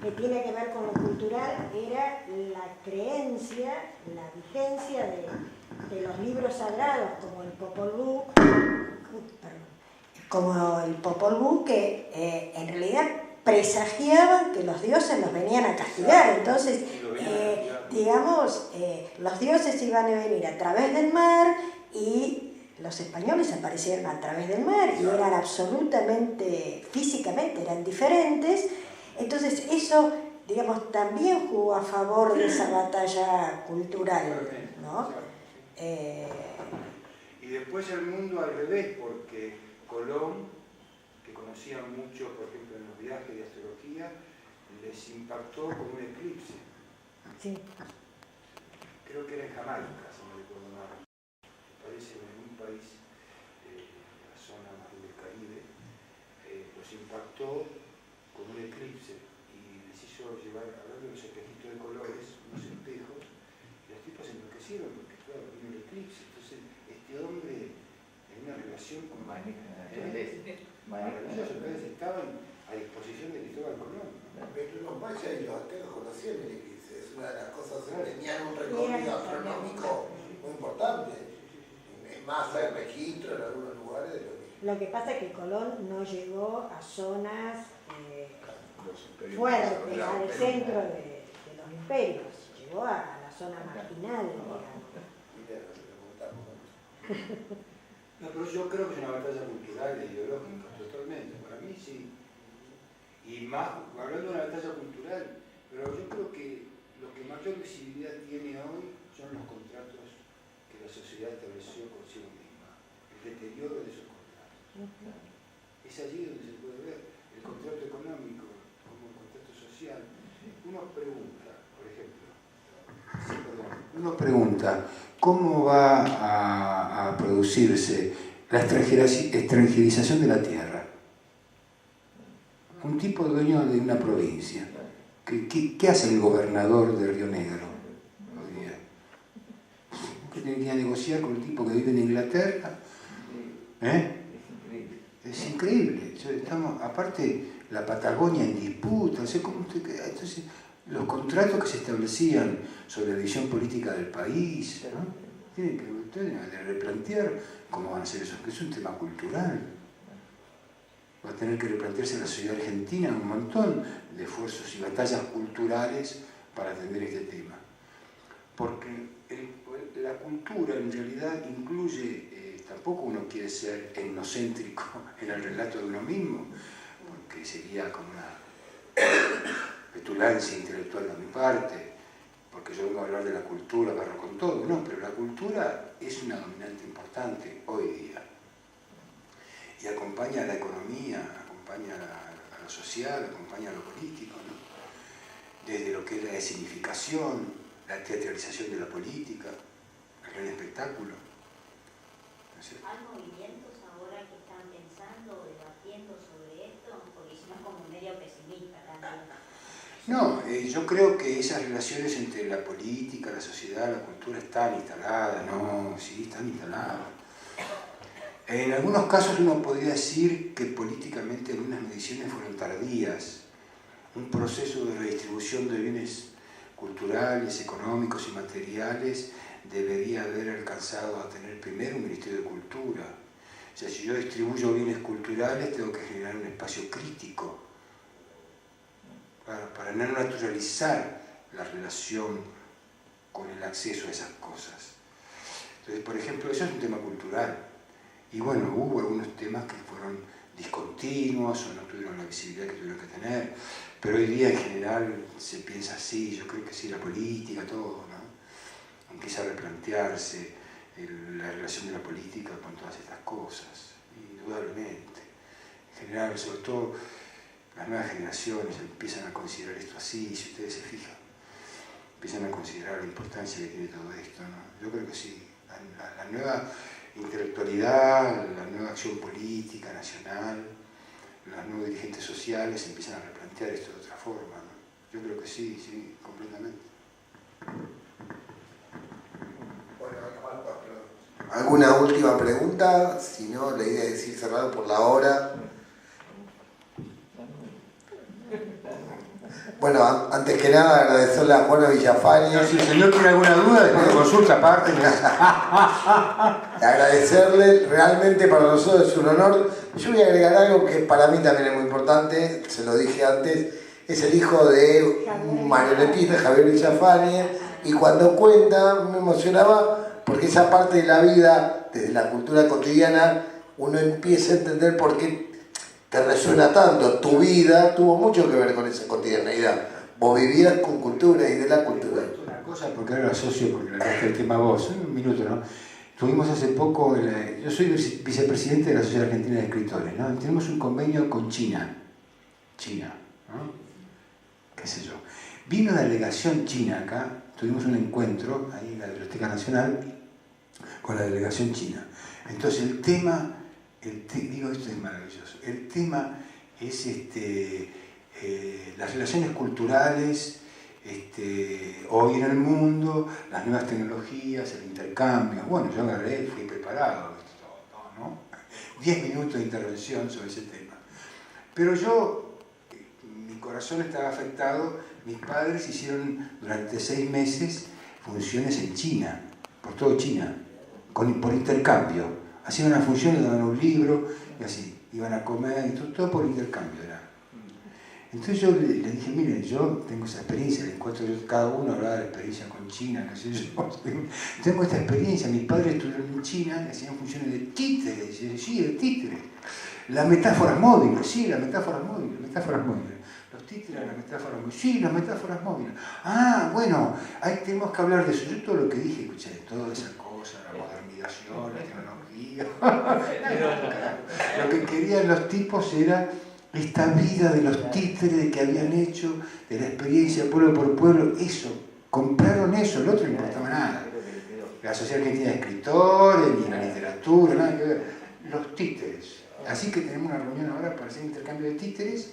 que tiene que ver con lo cultural, era la creencia, la vigencia de los libros sagrados, como el Popol Vuh, que en realidad presagiaban que los dioses los venían a castigar. Entonces, digamos, los dioses iban a venir a través del mar y los españoles aparecieron a través del mar y eran absolutamente, físicamente eran diferentes. Entonces eso, digamos, también jugó a favor de esa batalla cultural, ¿no? Y después el mundo al revés, porque Colón, que conocía mucho, por ejemplo, en los viajes de astrología, les impactó con un eclipse. Sí. Creo que era en Jamaica, si no recuerdo mal. Parece en un país de la zona más del Caribe, los impactó con un eclipse y les hizo llevar, hablando de los espejitos de colores, unos espejos, y los tipos se enloquecieron porque, claro, vino el eclipse. Entonces, este hombre en una relación con maravilloso, estaban a disposición de Cristóbal Colón. Pero los mayas y los aztecas conocían el eclipse, es una de las cosas que tenían un recorrido astronómico muy importante. Es más, hay registro en algunos lugares de lo mismo. Lo que pasa es que Colón no llegó a zonas fuertes, al centro de los imperios, llegó a la zona marginal, digamos. No, pero yo creo que es una batalla cultural e ideológica, totalmente, para mí sí. Y más, hablando de una batalla cultural, pero yo creo que lo que mayor visibilidad tiene hoy son los contratos que la sociedad estableció consigo misma, el deterioro de esos contratos. Es allí donde se puede ver el contrato económico como el contrato social. Uno pregunta, por ejemplo, ¿cómo va a producirse la extranjerización de la tierra? Un tipo dueño de una provincia. ¿Qué hace el gobernador de Río Negro hoy día? ¿Que tiene que ir a negociar con el tipo que vive en Inglaterra? Es increíble. Estamos, aparte, la Patagonia en disputa. Entonces, los contratos que se establecían sobre la visión política del país, ¿no? Tienen que replantear cómo van a ser eso, que es un tema cultural. Va a tener que replantearse la sociedad argentina un montón de esfuerzos y batallas culturales para atender este tema. Porque la cultura en realidad incluye, tampoco uno quiere ser etnocéntrico en el relato de uno mismo, porque sería como una petulancia intelectual de mi parte, porque yo vengo a hablar de la cultura, agarro con todo, no, pero la cultura es una dominante importante hoy día. Y acompaña a la economía, acompaña a lo social, acompaña a lo político, ¿no? Desde lo que es la escenificación, la teatralización de la política, el gran espectáculo. ¿No es cierto? ¿Hay movimientos ahora que están pensando, debatiendo sobre esto? Porque si no es como medio pesimista también. No, yo creo que esas relaciones entre la política, la sociedad, la cultura están instaladas, ¿no? Sí, están instaladas. En algunos casos uno podría decir que políticamente algunas mediciones fueron tardías. Un proceso de redistribución de bienes culturales, económicos y materiales debería haber alcanzado a tener primero un Ministerio de Cultura. O sea, si yo distribuyo bienes culturales tengo que generar un espacio crítico para no naturalizar la relación con el acceso a esas cosas. Entonces, por ejemplo, eso es un tema cultural. Y bueno, hubo algunos temas que fueron discontinuos o no tuvieron la visibilidad que tuvieron que tener, pero hoy día en general se piensa así, yo creo que sí, la política, todo, ¿no? Empieza a replantearse la relación de la política con todas estas cosas, indudablemente. En general, sobre todo las nuevas generaciones empiezan a considerar esto así, si ustedes se fijan, empiezan a considerar la importancia que tiene todo esto, ¿no? Yo creo que sí, la nueva intelectualidad, la nueva acción política nacional, los nuevos dirigentes sociales empiezan a replantear esto de otra forma, ¿no? Yo creo que sí, sí, completamente. ¿Alguna última pregunta? Si no, la idea es ir cerrado por la hora. Bueno, antes que nada agradecerle a Juana Villafañe. No, si el señor tiene alguna duda, después de consulta aparte. Agradecerle, realmente para nosotros es un honor. Yo voy a agregar algo que para mí también es muy importante, se lo dije antes, es el hijo de un marionetista, Javier Villafañe, y cuando cuenta me emocionaba porque esa parte de la vida, desde la cultura cotidiana, uno empieza a entender por qué te resuena tanto. Tu vida tuvo mucho que ver con esa cotidianeidad. Vos vivías con cultura y de la cultura. Una cosa, porque ahora lo asocio, porque le el tema a vos, un minuto, ¿no? Tuvimos hace poco, yo soy vicepresidente de la Sociedad Argentina de Escritores, ¿no? Tenemos un convenio con China, ¿no? Qué sé yo. Vino la delegación china acá, tuvimos un encuentro ahí en la Biblioteca Nacional con la delegación china. Entonces el tema, digo, esto es maravilloso, el tema es las relaciones culturales hoy en el mundo, las nuevas tecnologías, el intercambio. Bueno, yo agarré, fui preparado, ¿no? 10 minutos de intervención sobre ese tema. Pero yo, mi corazón estaba afectado, mis padres hicieron durante 6 meses funciones en China, por todo China, por intercambio. Hacían una función, le daban un libro y así, iban a comer y todo por intercambio era. Entonces yo le dije, mire, yo tengo esa experiencia, les cuento yo, cada uno hablaba de la experiencia con China, qué sé yo. Tengo esta experiencia, mis padres estuvieron en China y hacían funciones de títeres, sí, de títeres. Las metáforas móviles, sí, las metáforas móviles. Los títeres, las metáforas móviles, sí, las metáforas móviles. Ah, bueno, ahí tenemos que hablar de eso. Yo todo lo que dije, escuché, toda esa cosa, la modernización, la tecnología. Lo que querían los tipos era esta vida de los títeres que habían hecho, de la experiencia pueblo por pueblo, eso, compraron eso, el otro no importaba nada. La Sociedad Argentina de Escritores, ni la literatura, nada que ver. Los títeres. Así que tenemos una reunión ahora para hacer intercambio de títeres,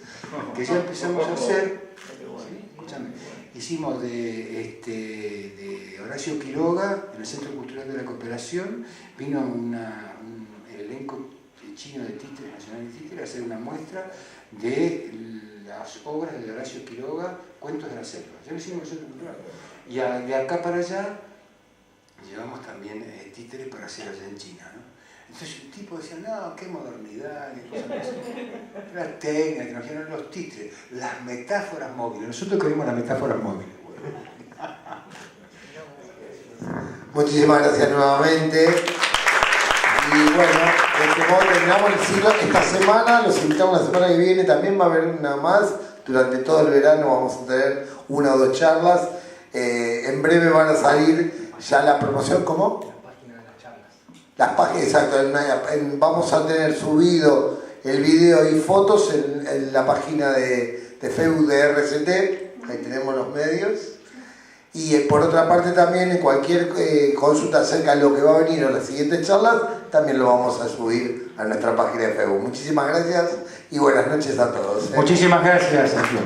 que ya empezamos a hacer. ¿Sí? Escúchame. Hicimos de Horacio Quiroga, en el Centro Cultural de la Cooperación, vino el elenco chino de títeres, nacional de títeres, a hacer una muestra de las obras de Horacio Quiroga, Cuentos de la Selva. Ya lo hicimos en el Centro Cultural. Y de acá para allá llevamos también títeres para hacer allá en China, ¿no? Entonces el tipo decía, no, qué modernidad, qué cosa. La técnica, tecnología, no, los títeres, las metáforas móviles. Nosotros queremos las metáforas móviles. Muchísimas gracias nuevamente. Y bueno, de este modo terminamos el ciclo esta semana. Los invitamos la semana que viene. También va a haber una más. Durante todo el verano vamos a tener 1 o 2 charlas. En breve van a salir ya la promoción, ¿cómo? La página de las charlas. Las páginas, exacto. Vamos a tener subido el video y fotos en la página de Facebook de RCT. Ahí tenemos los medios. Y por otra parte también en cualquier consulta acerca de lo que va a venir o las siguientes charlas, también lo vamos a subir a nuestra página de Facebook. Muchísimas gracias y buenas noches a todos. Muchísimas gracias, Sergio.